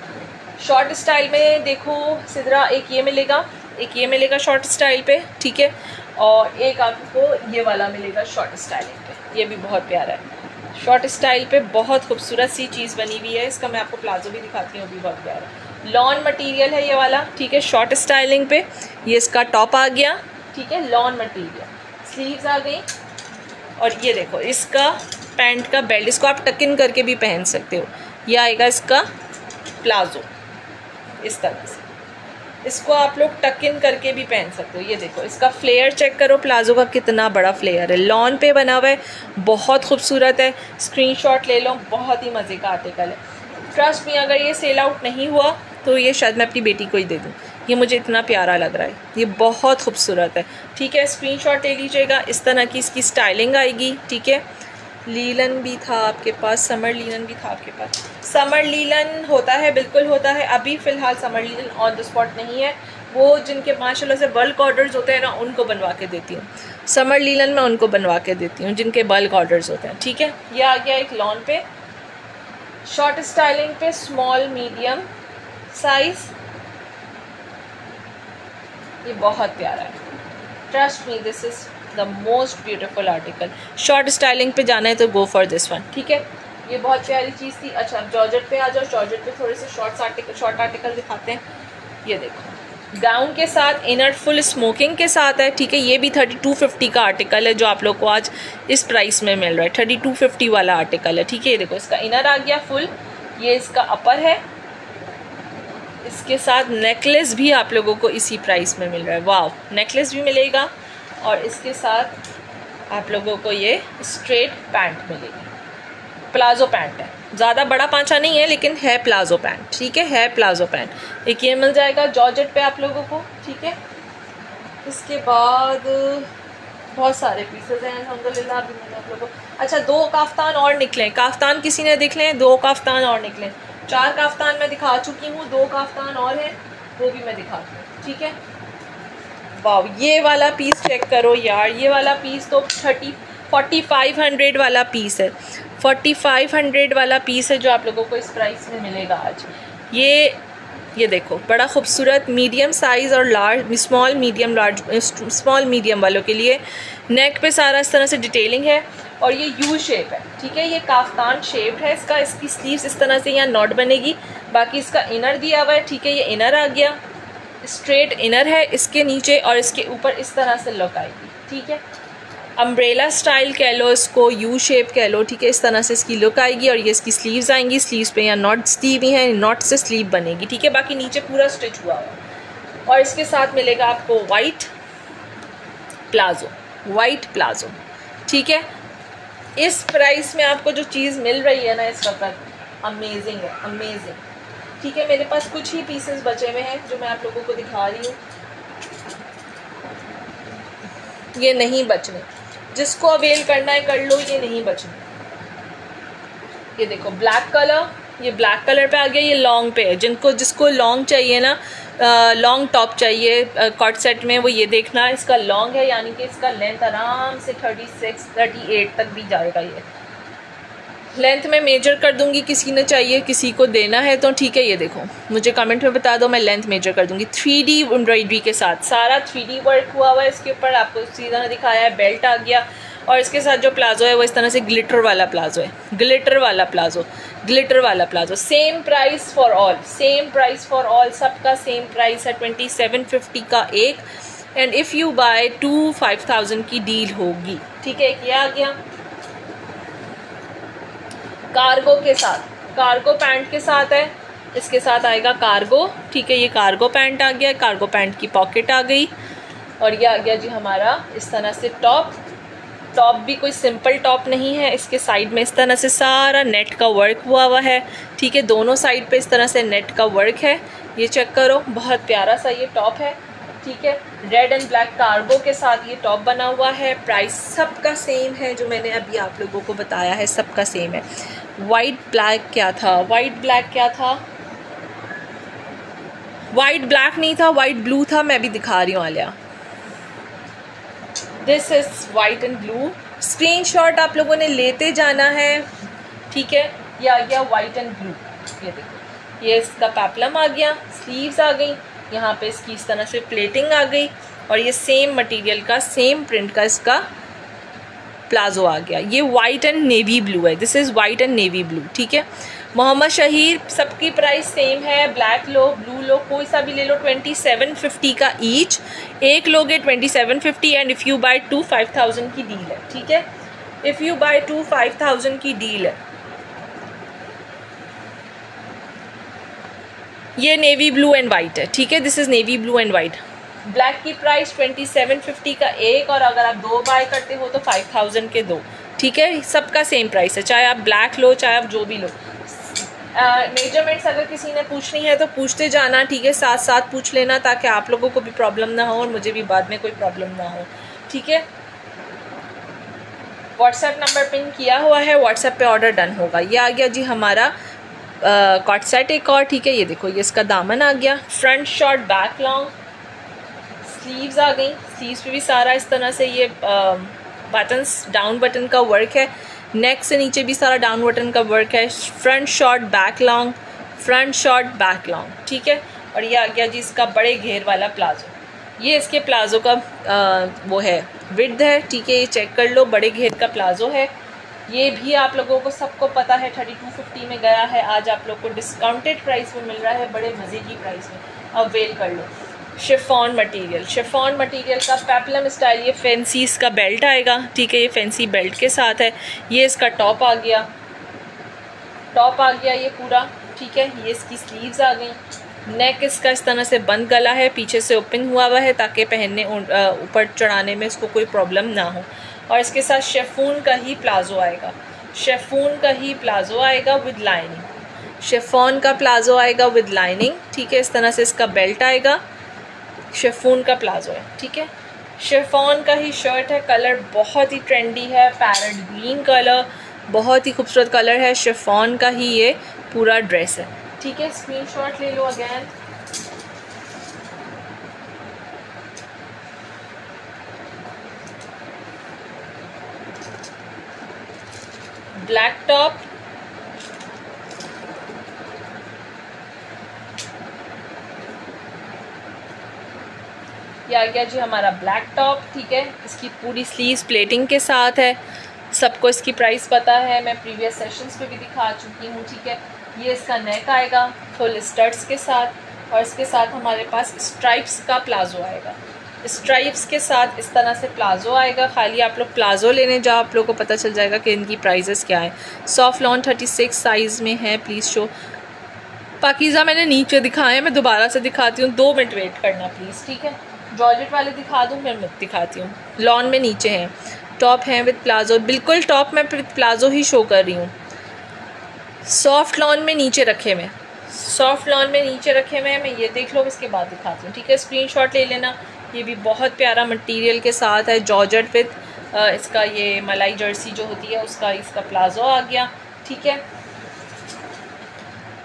शॉर्ट स्टाइल में देखो सिद्रा, एक ये मिलेगा, एक ये मिलेगा शॉर्ट स्टाइल पे। ठीक है। और एक आपको ये वाला मिलेगा शॉर्ट स्टाइलिंग पे, ये भी बहुत प्यारा है। शॉर्ट स्टाइल पे बहुत खूबसूरत सी चीज़ बनी हुई है। इसका मैं आपको प्लाजो भी दिखाती हूँ, भी बहुत प्यारा लॉन मटेरियल है ये वाला। ठीक है। शॉर्ट स्टाइलिंग पे ये इसका टॉप आ गया। ठीक है। लॉन मटेरियल, स्लीव्स आ गई, और ये देखो इसका पैंट का बेल्ट, इसको आप टक इन करके भी पहन सकते हो। ये आएगा इसका प्लाजो, इस तरह से इसको आप लोग टक इन करके भी पहन सकते हो। ये देखो इसका फ्लेयर चेक करो, प्लाजो का कितना बड़ा फ्लेयर है, लॉन पे बना हुआ है, बहुत खूबसूरत है। स्क्रीनशॉट ले लो, बहुत ही मज़े का आर्टिकल है। ट्रस्ट मी, अगर ये सेल आउट नहीं हुआ तो ये शायद मैं अपनी बेटी को ही दे दूँ, ये मुझे इतना प्यारा लग रहा है, ये बहुत खूबसूरत है। ठीक है। स्क्रीनशॉट ले लीजिएगा। इस तरह की इसकी स्टाइलिंग आएगी। ठीक है। लीलन भी था आपके पास, समर लीलन भी था आपके पास। समर लीलन होता है, बिल्कुल होता है। अभी फ़िलहाल summer linen on the spot नहीं है, वो जिनके माशाल्लाह से बल्क ऑर्डर्स होते हैं ना, उनको बनवा के देती हूँ। समर लीलन मैं उनको बनवा के देती हूँ जिनके बल्क ऑर्डर्स होते हैं। ठीक है। ये आ गया एक लॉन पे, शॉर्ट स्टाइलिंग पे, स्मॉल मीडियम साइज़, ये बहुत प्यारा है। Trust me, this is the most beautiful article. Short styling पे जाना है तो गो फॉर दिस वन। ठीक है। ये बहुत प्यारी चीज़ थी। अच्छा, अब जॉर्जेट पे आ जाओ। जॉर्जेट पे थोड़े से शॉर्ट आर्टिकल दिखाते हैं। ये देखो गाउन के साथ इनर फुल स्मोकिंग के साथ है। ठीक है। ये भी 3250 का आर्टिकल है जो आप लोग को आज इस प्राइस में मिल रहा है, 3250 वाला आर्टिकल है। ठीक है। ये देखो इसका इनर आ गया फुल, ये इसका अपर है, इसके साथ नेकलेस भी आप लोगों को इसी प्राइस में मिल रहा है। वाह, नेकलेस भी मिलेगा, और इसके साथ आप लोगों को ये स्ट्रेट पैंट मिलेगी, प्लाजो पैंट है, ज़्यादा बड़ा पांचा नहीं है लेकिन है प्लाजो पैंट। ठीक है प्लाजो पैंट। एक ये मिल जाएगा जॉर्जेट पे आप लोगों को। ठीक है। इसके बाद बहुत सारे पीसेज हैं अल्हम्दुलिल्लाह अभी मैंने आप लोगों को। अच्छा, 2 काफ्तान और निकले, काफ्तान किसी ने देख लें, 2 काफ्तान और निकले। 4 काफ्तान मैं दिखा चुकी हूँ, 2 काफ्तान और हैं, वो भी मैं दिखाती हूँ। ठीक है। वाह, ये वाला पीस चेक करो यार, ये वाला पीस तो 4500 वाला पीस है, 4500 वाला पीस है जो आप लोगों को इस प्राइस में मिलेगा आज। ये देखो, बड़ा खूबसूरत मीडियम साइज़ और large, small medium large, small medium वालों के लिए। नेक पे सारा इस तरह से डिटेलिंग है और ये यू शेप है, ठीक है, ये काफ्तान शेप है इसका। इसकी स्लीव्स इस तरह से यहाँ नॉट बनेगी, बाकी इसका इनर दिया हुआ है, ठीक है, ये इनर आ गया, स्ट्रेट इनर है इसके नीचे और इसके ऊपर इस तरह से लुक आएगी, ठीक है, अम्ब्रेला स्टाइल कह लो इसको, यू शेप कह लो, ठीक है, इस तरह से इसकी लुक आएगी। और ये इसकी स्लीव्स आएंगी, स्लीव्स पे यहाँ नॉट्स दी हुई हैं, नॉट से स्लीव बनेगी, ठीक है, बाकी नीचे पूरा स्टिच हुआ हुआ। और इसके साथ मिलेगा आपको वाइट प्लाजो, ठीक है। इस प्राइस में आपको जो चीज़ मिल रही है ना इस वक्त, अमेजिंग है, अमेजिंग, ठीक है। मेरे पास कुछ ही पीसेस बचे हुए हैं जो मैं आप लोगों को दिखा रही हूँ, ये नहीं बचने, जिसको अवेल करना है कर लो, ये नहीं बचने। ये देखो ब्लैक कलर, ये ब्लैक कलर पे आ गया, ये लॉन्ग पे है, जिसको लॉन्ग चाहिए ना, लॉन्ग टॉप चाहिए कॉट सेट में, वो ये देखना इसका लॉन्ग है, यानी कि इसका लेंथ आराम से 36-38 तक भी जाएगा। ये लेंथ में मेजर कर दूंगी, किसी ने चाहिए, किसी को देना है तो ठीक है, ये देखो मुझे कमेंट में बता दो, मैं लेंथ मेजर कर दूंगी। 3D एम्ब्रॉयडरी के साथ, सारा 3D वर्क हुआ हुआ है इसके ऊपर, आपको सीधा दिखाया है, बेल्ट आ गया। और इसके साथ जो प्लाजो है वो इस तरह से ग्लिटर वाला प्लाजो है, ग्लिटर वाला palazzo. Same price for all, सबका सेम प्राइस है, 2750 का एक। एंड इफ़ यू बाय 2 5000 की डील होगी, ठीक है। ये आ गया कार्गो के साथ, कार्गो पैंट के साथ है, इसके साथ आएगा कार्गो, ठीक है, ये कार्गो पैंट आ गया, कार्गो पैंट की पॉकेट आ गई। और ये आ गया जी हमारा इस तरह से टॉप भी कोई सिंपल टॉप नहीं है, इसके साइड में इस तरह से सारा नेट का वर्क हुआ है, ठीक है, दोनों साइड पे इस तरह से नेट का वर्क है, ये चेक करो, बहुत प्यारा सा ये टॉप है, ठीक है। रेड एंड ब्लैक कार्गो के साथ ये टॉप बना हुआ है। प्राइस सबका सेम है, जो मैंने अभी आप लोगों को बताया है सबका सेम है। वाइट ब्लैक क्या था, वाइट ब्लैक नहीं था, वाइट ब्लू था, मैं भी दिखा रही हूँ Alia. This is white and blue. Screenshot आप लोगों ने लेते जाना है, ठीक है। ये आ गया वाइट एंड ब्लू, ये देखो, ये इसका पेप्लम आ गया, स्लीव्स आ गई, यहाँ पे इसकी इस तरह से प्लेटिंग आ गई, और ये सेम मटेरियल का, सेम प्रिंट का इसका प्लाजो आ गया। ये वाइट एंड नेवी ब्लू है, this is white and navy blue, ठीक है। मोहम्मद शहीर, सबकी प्राइस सेम है, ब्लैक लो ब्लू लो कोई सा भी ले लो, 2750 का ईच, एक लोगे 2750। एंड इफ़ यू बाय 2 5000 की डील है, ठीक है, इफ़ यू बाय 2 5000 की डील है। ये नेवी ब्लू एंड वाइट है, ठीक है, this is navy blue and white. Black की प्राइस 2750 का एक, और अगर आप 2 बाय करते हो तो 5000 के 2, ठीक है, सबका सेम प्राइस है, चाहे आप ब्लैक लो चाहे आप जो भी लो। मेजरमेंट्स अगर किसी ने पूछनी है तो पूछते जाना, ठीक है, साथ साथ पूछ लेना, ताकि आप लोगों को भी प्रॉब्लम ना हो और मुझे भी बाद में कोई प्रॉब्लम ना हो, ठीक है। व्हाट्सएप नंबर पिन किया हुआ है, व्हाट्सएप पे ऑर्डर डन होगा। ये आ गया जी हमारा कॉट सेट एक और, ठीक है, ये देखो, ये इसका दामन आ गया, front short back long, sleeves आ गई, स्लीव्स पे भी सारा इस तरह से ये बटन्स, डाउन बटन का वर्क है, नेक से नीचे भी सारा डाउन बटन का वर्क है, फ्रंट शॉर्ट बैक लॉन्ग, ठीक है। और ये आ गया जी इसका बड़े घेर वाला प्लाजो, ये इसके प्लाजो का वो है, विड्थ है, ठीक है, ये चेक कर लो, बड़े घेर का प्लाजो है। ये भी आप लोगों को सबको पता है 3250 में गया है, आज आप लोग को डिस्काउंटेड प्राइस में मिल रहा है, बड़े मज़े की प्राइस में, अवेल कर लो। शिफॉन मटेरियल का पेप्लम स्टाइल, ये फैंसी इसका बेल्ट आएगा, ठीक है, ये फैंसी बेल्ट के साथ है। ये इसका टॉप आ गया ये पूरा, ठीक है, ये इसकी स्लीव्स आ गई, नेक इसका इस तरह से बंद गला है, पीछे से ओपन हुआ है ताकि पहनने ऊपर चढ़ाने में इसको कोई प्रॉब्लम ना हो। और इसके साथ शेफून का ही प्लाजो आएगा, विद लाइनिंग, शेफॉन का प्लाजो आएगा विद लाइनिंग, ठीक है, इस तरह से इसका बेल्ट आएगा, शेफून का प्लाजो है, ठीक है, शेफॉन का ही शर्ट है, कलर बहुत ही ट्रेंडी है, पैरेट ग्रीन कलर, बहुत ही खूबसूरत कलर है, शेफॉन का ही ये पूरा ड्रेस है, ठीक है। स्क्रीनशॉट ले लो अगेन। ब्लैक टॉप, ये आ गया जी हमारा ब्लैक टॉप, ठीक है। इसकी पूरी स्लीव्स प्लेटिंग के साथ है, सबको इसकी प्राइस पता है, मैं प्रीवियस सेशंस पे भी दिखा चुकी हूँ, ठीक है। ये इसका नेक आएगा फुल स्टड्स के साथ, और इसके साथ हमारे पास स्ट्राइप्स का प्लाजो आएगा। स्ट्राइप्स के साथ इस तरह से प्लाजो आएगा। खाली आप लोग प्लाजो लेने जाओ, आप लोग को पता चल जाएगा कि इनकी प्राइजेस क्या है। सॉफ्ट लॉन 36 साइज़ में है, प्लीज़ शो। पाकीज़ा मैंने नीचे दिखाए, मैं दोबारा से दिखाती हूँ, 2 मिनट वेट करना प्लीज़, ठीक है। जॉर्जेट वाले दिखा दूँ, मैं दिखाती हूँ। लॉन में नीचे हैं, टॉप हैं विद प्लाजो, बिल्कुल टॉप में विद प्लाजो ही शो कर रही हूँ। सॉफ्ट लॉन में नीचे रखे हुए, सॉफ्ट लॉन में नीचे रखे हुए हैं, मैं ये देख लो, इसके बाद दिखाती हूँ, ठीक है। स्क्रीनशॉट ले लेना। ये भी बहुत प्यारा मटेरियल के साथ है, जॉर्जेट विद इसका ये मलाई जर्सी जो होती है उसका इसका प्लाजो आ गया, ठीक है।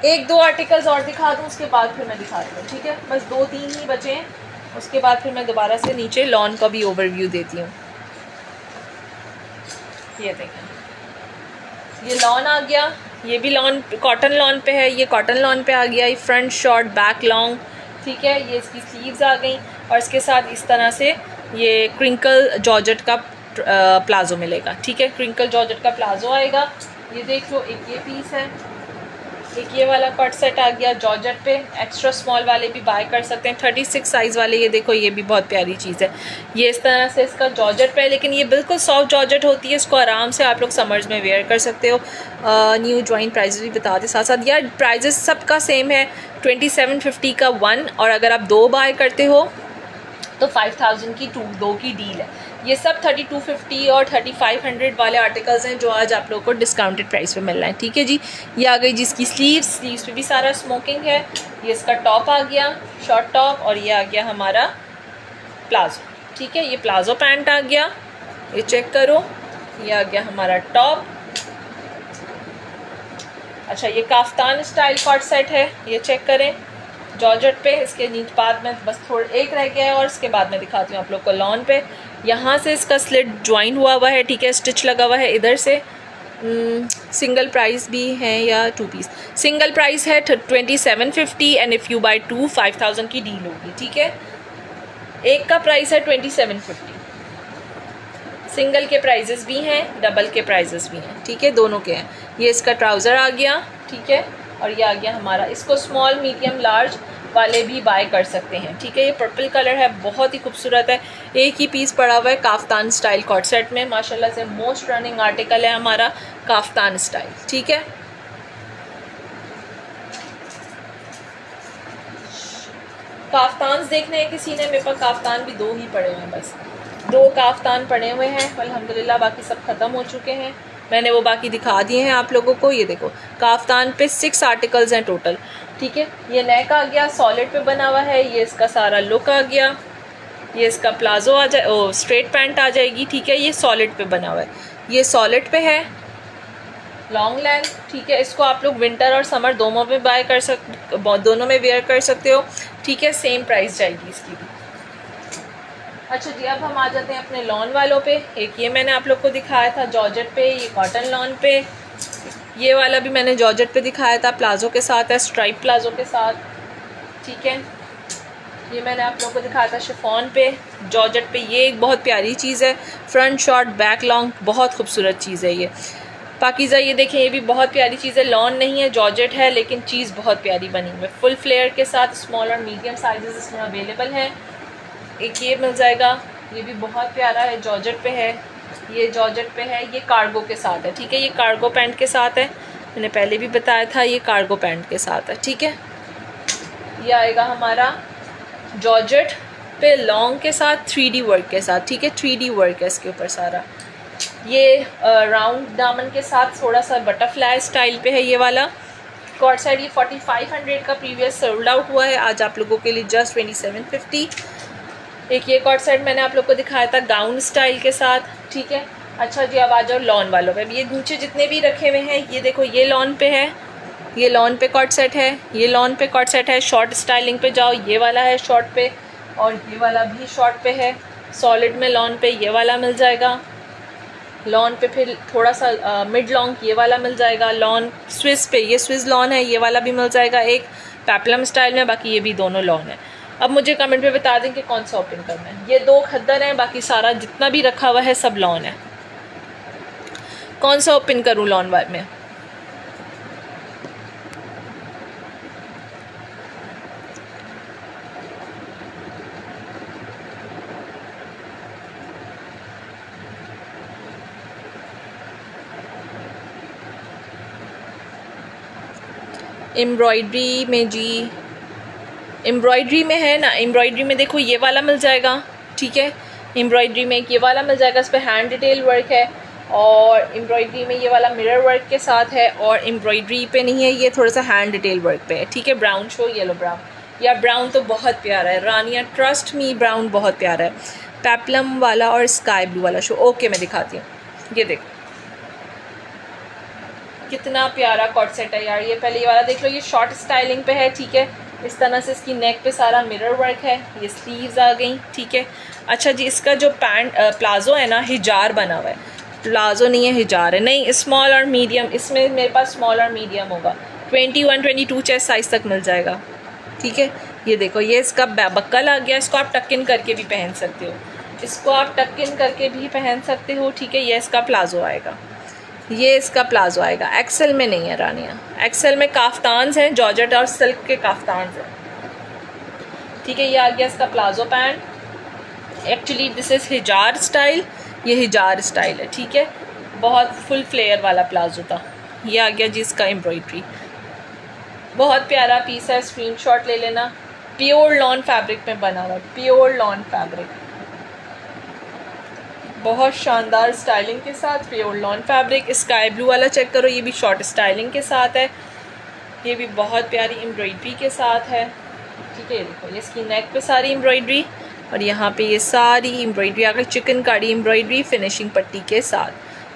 1-2 आर्टिकल्स और दिखा दूँ, उसके बाद फिर मैं दिखाती हूँ, ठीक है। बस 2-3 ही बचे हैं, उसके बाद फिर मैं दोबारा से नीचे लॉन का भी ओवरव्यू देती हूँ। ये देखें, ये लॉन आ गया, ये भी लॉन, कॉटन लॉन पे है, ये कॉटन लॉन पे आ गया। ये फ्रंट शॉर्ट बैक लॉन्ग, ठीक है। ये इसकी स्लीव्स आ गई, और इसके साथ इस तरह से ये क्रिंकल जॉर्जेट का प्लाजो मिलेगा, ठीक है। क्रिंकल जॉर्जेट का प्लाजो आएगा। ये देख लो, एक ये पीस है, एक ये वाला कट सेट आ गया जॉर्जेट पे। एक्स्ट्रा स्मॉल वाले भी बाय कर सकते हैं, 36 साइज़ वाले। ये देखो, ये भी बहुत प्यारी चीज़ है। ये इस तरह से इसका जॉर्जेट पे है, लेकिन ये बिल्कुल सॉफ्ट जॉर्जेट होती है, इसको आराम से आप लोग समर्स में वेयर कर सकते हो। न्यू ज्वाइन प्राइजेस भी बता दें साथ साथ, यार प्राइजेस सबका सेम है, 2750 का 1, और अगर आप 2 बाय करते हो तो 5000 की 2 की डील है। ये सब 3250 और 3500 वाले आर्टिकल्स हैं जो आज आप लोगों को डिस्काउंटेड प्राइस पे मिल रहे हैं, ठीक है जी। ये आ गई जिसकी स्लीव्स पे भी सारा स्मोकिंग है। ये इसका टॉप आ गया, शॉर्ट टॉप, और ये आ गया हमारा प्लाजो, ठीक है। ये प्लाजो पैंट आ गया, ये चेक करो। ये आ गया हमारा टॉप। अच्छा, ये काफ्तान स्टाइल कॉट सेट है, ये चेक करें जॉर्जेट पे। इसके नीचे बाद में बस थोड़ा एक रह गया है, और इसके बाद मैं दिखाती हूँ आप लोग को लॉन पे। यहाँ से इसका स्लिट ज्वाइन हुआ है, ठीक है, स्टिच लगा हुआ है इधर से। सिंगल प्राइस भी है या 2 पीस? सिंगल प्राइस है 2750, एंड इफ़ यू बाय 2 5000 की डील होगी, ठीक है। एक का प्राइस है 2750। सिंगल के प्राइजेस भी हैं, डबल के प्राइजेस भी हैं, ठीक है, दोनों के हैं। ये इसका ट्राउज़र आ गया, ठीक है, और ये आ गया हमारा। इसको स्मॉल मीडियम लार्ज वाले भी बाय कर सकते हैं, ठीक है। ये पर्पल कलर है, बहुत ही खूबसूरत है। एक ही पीस पड़ा हुआ है काफ्तान स्टाइल कॉट सेट में, माशाल्लाह से मोस्ट रनिंग आर्टिकल है हमारा काफ्तान स्टाइल, ठीक है। काफ्तान देखने हैं किसी ने, मेरे पास काफ्तान भी 2 ही पड़े हुए हैं, बस 2 काफ्तान पड़े हुए हैं अल्हम्दुलिल्लाह, बाकी सब ख़त्म हो चुके हैं। मैंने वो बाकी दिखा दिए हैं आप लोगों को। ये देखो, काफ्तान पे 6 आर्टिकल्स हैं टोटल, ठीक है। ये नेक आ गया, सॉलिड पे बना हुआ है। ये इसका सारा लुक आ गया। ये इसका प्लाजो आ जाए, ओ स्ट्रेट पैंट आ जाएगी, ठीक है। ये सॉलिड पे बना हुआ है, ये सॉलिड पे है, लॉन्ग लेंथ, ठीक है। इसको आप लोग विंटर और समर दोनों में बाय कर दोनों में वेयर कर सकते हो, ठीक है। सेम प्राइस जाएगी इसकी भी। अच्छा जी, अब हम आ जाते हैं अपने लॉन वालों पे। एक ये मैंने आप लोग को दिखाया था जॉर्जेट पे, ये कॉटन लॉन पे। ये वाला भी मैंने जॉर्जेट पे दिखाया था, प्लाजो के साथ है, स्ट्राइप प्लाजो के साथ, ठीक है। ये मैंने आप लोग को दिखाया था शिफॉन पे, जॉर्जेट पे। ये एक बहुत प्यारी चीज़ है, फ्रंट शॉर्ट बैक लॉन्ग, बहुत खूबसूरत चीज़ है ये। पाकीज़ा, ये देखें, ये भी बहुत प्यारी चीज़ है। लॉन नहीं है, जॉर्जेट है, लेकिन चीज़ बहुत प्यारी बनी हुई है, फुल फ्लेयर के साथ। स्मॉल और मीडियम साइजेस इसमें अवेलेबल हैं। एक ये मिल जाएगा, ये भी बहुत प्यारा है, जॉर्जेट पे है, ये जॉर्जेट पे है, ये कार्गो के साथ है, ठीक है। ये कार्गो पैंट के साथ है, मैंने पहले भी बताया था, ये कार्गो पैंट के साथ है, ठीक है। ये आएगा हमारा जॉर्जेट पे लॉन्ग के साथ 3D वर्क के साथ, ठीक है। 3D वर्क है इसके ऊपर सारा। ये राउंड दामन के साथ थोड़ा सा बटरफ्लाई स्टाइल पे है ये वाला कॉट सेट। ये 4500 का प्रीवियस सोल्ड आउट हुआ है, आज आप लोगों के लिए जस्ट 2750। एक ये कॉट सेट मैंने आप लोग को दिखाया था गाउन स्टाइल के साथ, ठीक है। अच्छा जी, अब आ जाओ लॉन वालों पे। ये नीचे जितने भी रखे हुए हैं, ये देखो, ये लॉन पे है, ये लॉन पे कॉट सेट है, ये लॉन पे कॉट सेट है। शॉर्ट स्टाइलिंग पे जाओ, ये वाला है शॉर्ट पे, और ये वाला भी शॉर्ट पे है। सॉलिड में लॉन पे ये वाला मिल जाएगा, लॉन पे फिर थोड़ा सा मिड लॉन्ग ये वाला मिल जाएगा। लॉन स्विस पे ये स्विस लॉन है, ये वाला भी मिल जाएगा एक पेप्लम स्टाइल में, बाकी ये भी दोनों लॉन है। अब मुझे कमेंट पे बता दें कि कौन सा ओपन करना है। ये 2 खद्दर हैं, बाकी सारा जितना भी रखा हुआ है सब लॉन है। कौन सा ओपन करूँ लॉन में? एम्ब्रॉयडरी में जी, एम्ब्रॉयडरी में है ना, एम्ब्रॉयडरी में देखो ये वाला मिल जाएगा, ठीक है। एम्ब्रॉयडरी में ये वाला मिल जाएगा, इस पर हैंड डिटेल वर्क है। और एम्ब्रॉयडरी में ये वाला मिरर वर्क के साथ है, और एम्ब्रॉयडरी पे नहीं है, ये थोड़ा सा हैंड डिटेल वर्क पे है, ठीक है। ब्राउन शो येलो ब्राउन, या ब्राउन तो बहुत प्यारा है रानिया, ट्रस्ट मी ब्राउन बहुत प्यारा है। पेप्लम वाला और स्काई ब्लू वाला शो, ओके मैं दिखाती हूँ। ये देखो कितना प्यारा कॉट सेट है यार। ये पहले ये वाला देख लो, ये शॉर्ट स्टाइलिंग पे है, ठीक है। इस तरह से इसकी नेक पे सारा मिरर वर्क है, ये स्लीव्स आ गई, ठीक है। अच्छा जी, इसका जो पैंट प्लाजो है ना, हिजार बना हुआ है, प्लाजो नहीं है हिजार है। नहीं, स्मॉल और मीडियम, इसमें मेरे पास स्मॉल और मीडियम होगा। 21, 22 चेस्ट साइज़ तक मिल जाएगा, ठीक है। ये देखो ये इसका बक्कल आ गया, इसको आप टक इन करके भी पहन सकते हो, इसको आप टक इन करके भी पहन सकते हो, ठीक है। ये इसका प्लाजो आएगा, ये इसका प्लाजो आएगा। एक्सेल में नहीं है रानिया, एक्सेल में काफ्तान्स हैं, जॉर्जेट और सिल्क के काफ्तान्स हैं, ठीक है। ये आ गया इसका palazzo pant. Actually this is हिजार स्टाइल, ये हिजार स्टाइल है, ठीक है। बहुत फुल फ्लेयर वाला प्लाजो था। ये आ गया जी इसका एम्ब्रॉयडरी, बहुत प्यारा पीस है, स्क्रीनशॉट ले लेना। प्योर लॉन फैब्रिक में बना हुआ, प्योर लॉन फैब्रिक, बहुत शानदार स्टाइलिंग के साथ pure lawn fabric. Sky blue वाला चेक करो, ये भी शॉर्ट स्टाइलिंग के साथ है, ये भी बहुत प्यारी एम्ब्रॉयडरी के साथ है, ठीक है। देखो ये इसकी नेक पे सारी एम्ब्रॉयडरी, और यहाँ पे ये सारी एम्ब्रॉयडरी आ गई, चिकन कारी एम्ब्रॉयडरी फिनिशिंग पट्टी के साथ,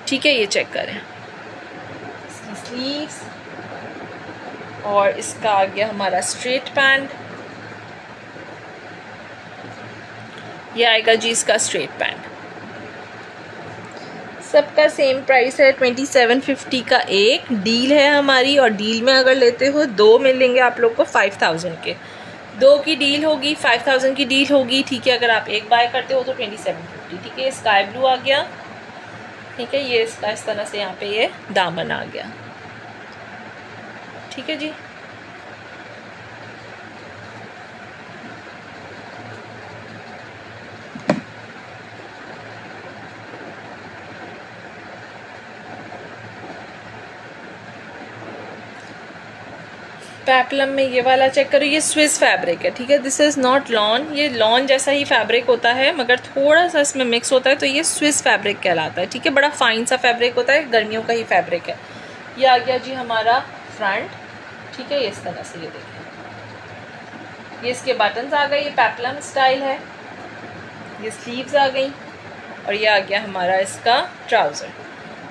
ठीक है। ये चेक करें इसकी स्लीव्स, और इसका आ गया हमारा स्ट्रेट पैंट। ये आएगा जी इसका स्ट्रेट पैंट। सबका सेम प्राइस है, 2750 का एक डील है हमारी, और डील में अगर लेते हो 2 मिलेंगे आप लोग को 5000 के, 2 की डील होगी, 5000 की डील होगी, ठीक है। अगर आप एक बाय करते हो तो 2750, ठीक है। स्काई ब्लू आ गया, ठीक है। ये इसका इस तरह से यहाँ पे ये दामन आ गया, ठीक है जी। पेप्लम में ये वाला चेक करो, ये स्विस फैब्रिक है, ठीक है। दिस इज़ नॉट लॉन, ये लॉन जैसा ही फैब्रिक होता है मगर थोड़ा सा इसमें मिक्स होता है, तो ये स्विस फैब्रिक कहलाता है, ठीक है। बड़ा फाइन सा फैब्रिक होता है, गर्मियों का ही फैब्रिक है। ये आ गया जी हमारा फ्रंट, ठीक है। ये इस तरह से ये देखिए, ये इसके बटन्स आ गए, ये पेप्लम स्टाइल है, ये स्लीव्स आ गई, और ये आ गया हमारा इसका trouser.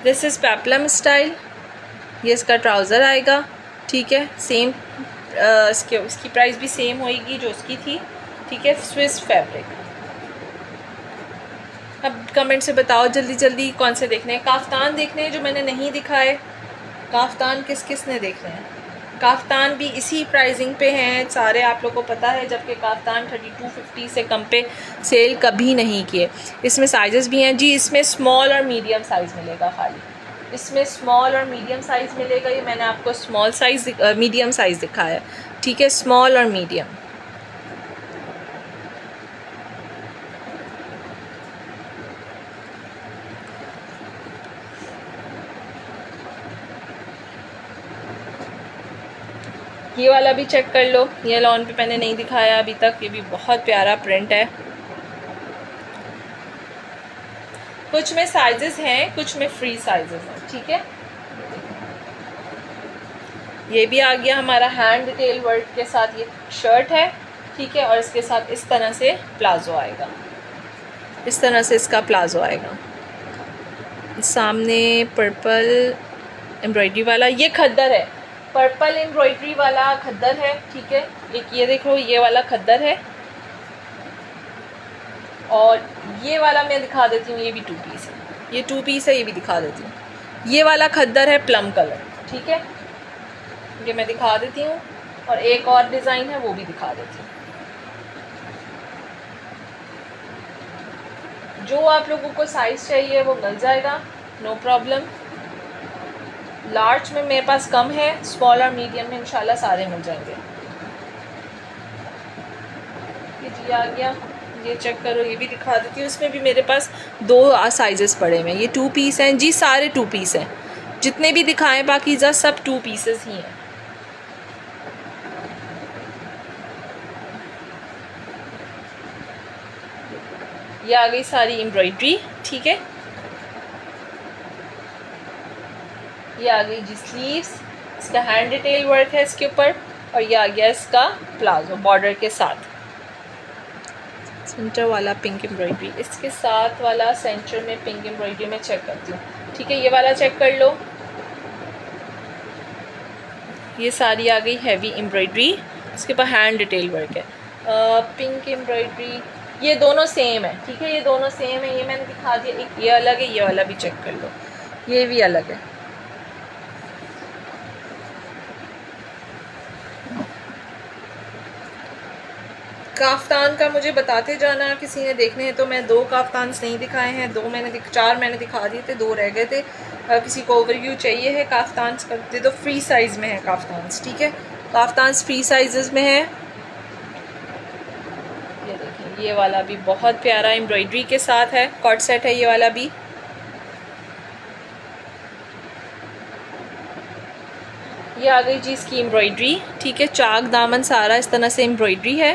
This is peplum style, ये इसका ट्राउज़र आएगा, ठीक है। सेम इसकी प्राइस भी सेम होएगी जो उसकी थी, ठीक है। Swiss fabric. अब कमेंट से बताओ जल्दी जल्दी कौन से देखने हैं। काफ्तान देखने हैं जो मैंने नहीं दिखाए, काफ्तान किस किस ने देखने हैं। काफ्तान भी इसी प्राइसिंग पे हैं सारे, आप लोग को पता है, जबकि काफ्तान 3250 से कम पे सेल कभी नहीं किए। इसमें साइजेस भी हैं जी, इसमें स्मॉल और मीडियम साइज़ मिलेगा, खाली इसमें स्मॉल और मीडियम साइज़ मिलेगा। ये मैंने आपको स्मॉल साइज़ मीडियम साइज़ दिखाया, ठीक है। स्मॉल और मीडियम, ये वाला भी चेक कर लो, ये लॉन पे मैंने नहीं दिखाया अभी तक, ये भी बहुत प्यारा प्रिंट है। कुछ में साइजेस हैं, कुछ में फ्री साइजेस हैं, ठीक है। ये भी आ गया हमारा हैंड डिटेल वर्क के साथ, ये शर्ट है, ठीक है। और इसके साथ इस तरह से प्लाजो आएगा, इस तरह से इसका प्लाजो आएगा। सामने पर्पल एम्ब्रॉयडरी वाला ये खद्दर है, पर्पल एम्ब्रॉयडरी वाला खद्दर है, ठीक है। एक ये देखो ये वाला खद्दर है, और ये वाला मैं दिखा देती हूँ, ये भी 2 पीस है, ये 2 पीस है, ये भी दिखा देती हूँ। ये वाला खद्दर है प्लम कलर, ठीक है, ये मैं दिखा देती हूँ। और एक और डिज़ाइन है वो भी दिखा देती हूँ। जो आप लोगों को साइज़ चाहिए वो मिल जाएगा, नो प्रॉब्लम। लार्ज में मेरे पास कम है, स्मॉल और मीडियम में इंशाल्लाह सारे मिल जाएंगे। ये जी आ गया, ये चेक करो, ये भी दिखा देती हूँ। इसमें भी मेरे पास 2 साइजेस पड़े हुए हैं। ये 2 पीस हैं जी, सारे 2 पीस हैं, जितने भी दिखाएं पाकीज़ा सब 2 पीसेस ही हैं। ये आ गई सारी एम्ब्रॉयडरी, ठीक है। ये आ गई जी स्लीव्स, इसका हैंड डिटेल वर्क है इसके ऊपर। और ये आ गया इसका प्लाजो बॉर्डर के साथ, सेंटर वाला पिंक एम्ब्रॉयडरी, इसके साथ वाला सेंटर में पिंक एम्ब्रॉयडरी में चेक करती हूँ, ठीक है। ये वाला चेक कर लो, ये सारी आ गई हैवी एम्ब्रॉयडरी, इसके ऊपर हैंड डिटेल वर्क है, पिंक एम्ब्रॉयडरी। ये दोनों सेम है, ठीक है, ये दोनों सेम है। ये मैंने दिखा दिया, एक ये अलग है, ये वाला भी चेक कर लो, ये भी अलग है। काफ्तान का मुझे बताते जाना, किसी ने देखने हैं तो। मैं 2 काफ्तान नहीं दिखाए हैं, 4 मैंने दिखा दिए थे, 2 रह गए थे। किसी को ओवरव्यू चाहिए है काफ्तान करते तो फ्री साइज़ में है काफ्तान, ठीक है। काफ्तान फ्री साइज़ में है। ये देखें, ये वाला भी बहुत प्यारा एम्ब्रॉयडरी के साथ है, कॉट सेट है ये वाला भी। ये आ गई जी इसकी एम्ब्रॉयडरी, ठीक है, चाक दामन सारा इस तरह से एम्ब्रॉयडरी है।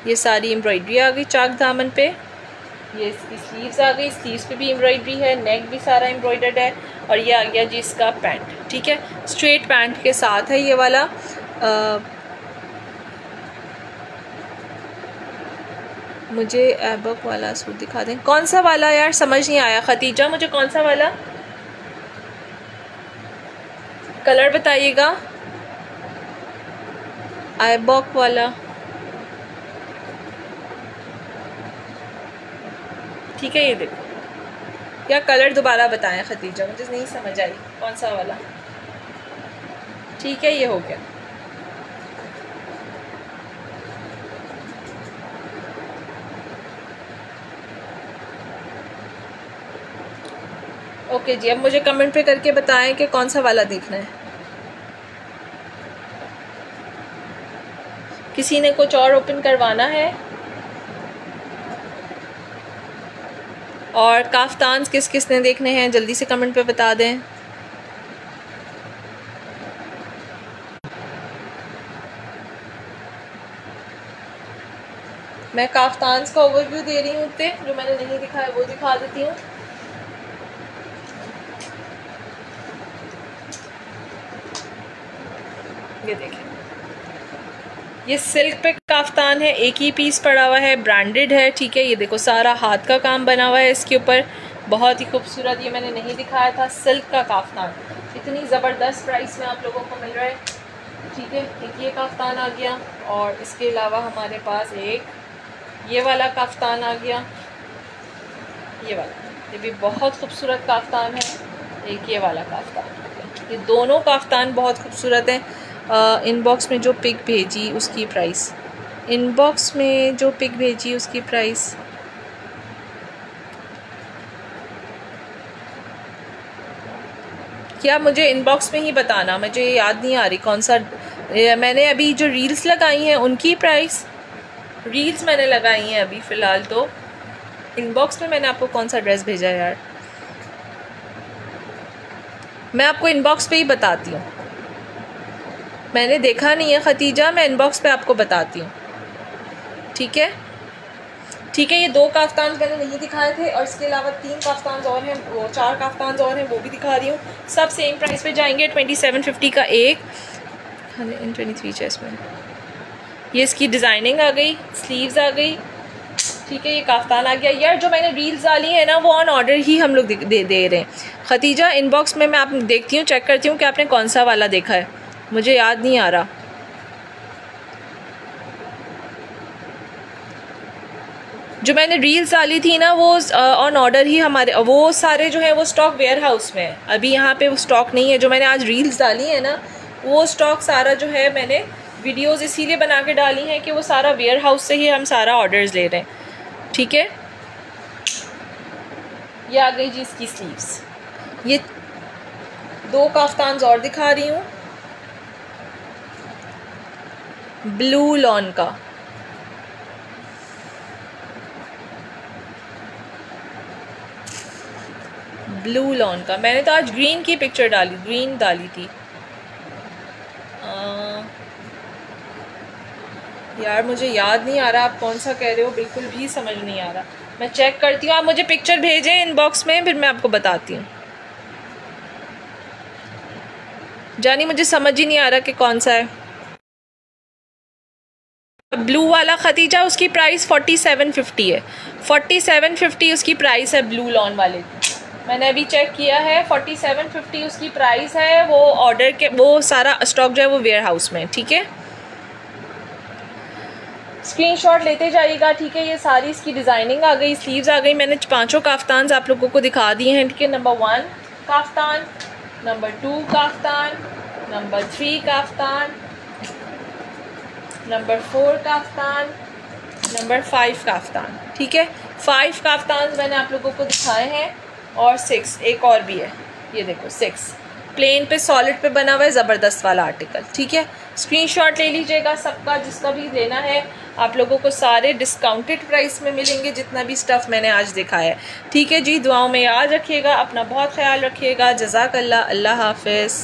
ये सारी एम्ब्रॉयडरी आ गई चाक दामन पे। ये इसकी स्लीव्स आ गई, स्लीव्स पे भी एम्ब्रॉयडरी है, नेक भी सारा एम्ब्रॉयडर्ड है। और ये आ गया जी इसका पैंट, ठीक है, स्ट्रेट पैंट के साथ है ये वाला। मुझे एबक वाला सूट दिखा दें, कौन सा वाला यार, समझ नहीं आया खतीजा, मुझे कौन सा वाला कलर बताइएगा। एबक वाला, ठीक है, ये देखो, या कलर दोबारा बताएं खतीजा, मुझे नहीं समझ आई कौन सा वाला। ठीक है, ये हो गया। ओके जी, अब मुझे कमेंट पे करके बताएं कि कौन सा वाला देखना है। किसी ने कुछ और ओपन करवाना है? और काफ्तान किस किस ने देखने हैं जल्दी से कमेंट पे बता दें। मैं काफ्तान का ओवरव्यू दे रही हूँ, जो मैंने नहीं दिखाया वो दिखा देती हूँ। ये देखें, ये सिल्क पे काफ्तान है, एक ही पीस पड़ा हुआ है, ब्रांडेड है, ठीक है। ये देखो सारा हाथ का काम बना हुआ है इसके ऊपर, बहुत ही खूबसूरत। ये मैंने नहीं दिखाया था, सिल्क का काफ्तान इतनी ज़बरदस्त प्राइस में आप लोगों को मिल रहा है, ठीक है। एक ये काफ्तान आ गया, और इसके अलावा हमारे पास एक ये वाला काफ्तान आ गया, ये वाला, ये भी बहुत खूबसूरत काफ्तान है। एक ये वाला काफ्तान, ये दोनों काफ्तान बहुत खूबसूरत हैं। इनबॉक्स में जो पिक भेजी उसकी प्राइस, इनबॉक्स में जो पिक भेजी उसकी प्राइस क्या, मुझे इनबॉक्स में ही बताना, मुझे याद नहीं आ रही कौन सा। मैंने अभी जो रील्स लगाई हैं उनकी प्राइस, रील्स मैंने लगाई हैं अभी फ़िलहाल, तो इनबॉक्स में मैंने आपको कौन सा ड्रेस भेजा यार, मैं आपको इनबॉक्स पे ही बताती हूँ। मैंने देखा नहीं है खतीजा, मैं इनबॉक्स पे आपको बताती हूँ, ठीक है। ठीक है, ये 2 काफ्तान मैंने नहीं दिखाए थे, और इसके अलावा 3 काफ्तान और हैं, वो 4 काफ्तान और हैं, वो भी दिखा रही हूँ। सब सेम प्राइस पे जाएंगे, 2750 का एक, 123 चेस्ट में। ये इसकी डिज़ाइनिंग आ गई, स्लीव्स आ गई, ठीक है। ये काफ्तान आ गया यार। जो मैंने रील्स डाली है ना वो ऑन ऑर्डर ही हम लोग दे रहे हैं खतीजा। इनबॉक्स में मैं आप देखती हूँ, चेक करती हूँ कि आपने कौन सा वाला देखा है, मुझे याद नहीं आ रहा। जो मैंने रील्स डाली थी ना वो ऑन ऑर्डर ही हमारे, वो सारे जो है वो स्टॉक वेयर हाउस में है, अभी यहाँ पे वो स्टॉक नहीं है। जो मैंने आज रील्स डाली है ना वो स्टॉक सारा जो है मैंने वीडियोस इसीलिए बना के डाली हैं कि वो सारा वेयर हाउस से ही हम सारा ऑर्डर्स ले रहे हैं। ठीक है, ये आ गई जी इसकी स्लीव्स। ये 2 काफ्तान्स और दिखा रही हूँ, ब्लू लॉन का। ब्लू लॉन का मैंने तो आज ग्रीन की पिक्चर डाली, ग्रीन डाली थी। यार मुझे याद नहीं आ रहा आप कौन सा कह रहे हो, बिल्कुल भी समझ नहीं आ रहा। मैं चेक करती हूँ, आप मुझे पिक्चर भेजें इनबॉक्स में, फिर मैं आपको बताती हूँ। जानी मुझे समझ ही नहीं आ रहा कि कौन सा है। ब्लू वाला खतीजा, उसकी प्राइस 4750 है। 4750 उसकी प्राइस है ब्लू लॉन वाले की। मैंने अभी चेक किया है, 4750 उसकी प्राइस है। वो ऑर्डर के वो सारा स्टॉक जो है वो वेयर हाउस में। ठीक है, स्क्रीनशॉट लेते जाइएगा। ठीक है, ये सारी इसकी डिज़ाइनिंग आ गई, स्लीव्स आ गई। मैंने 5 काफ्तान आप लोगों को दिखा दिए हैं। ठीक है, number 1 kaftan, number 2 kaftan, number 3 kaftan, number 4 kaftan, number 5 kaftan. ठीक है, 5 काफ्तान मैंने आप लोगों को दिखाए हैं और 6 एक और भी है, ये देखो 6 प्लेन पे सॉलिड पे बना हुआ है, ज़बरदस्त वाला आर्टिकल। ठीक है, स्क्रीनशॉट ले लीजिएगा सबका, जिसका भी लेना है। आप लोगों को सारे डिस्काउंटेड प्राइस में मिलेंगे जितना भी स्टफ़ मैंने आज दिखाया है। ठीक है जी, दुआओं में याद रखिएगा, अपना बहुत ख्याल रखिएगा। जज़ाकल्लाह, अल्लाह हाफ़िज़।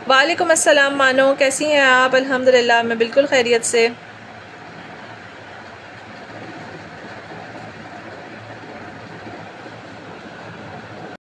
वालेकुम अस्सलाम मानो, कैसी हैं आप? अल्हम्दुलिल्लाह मैं बिल्कुल खैरियत से।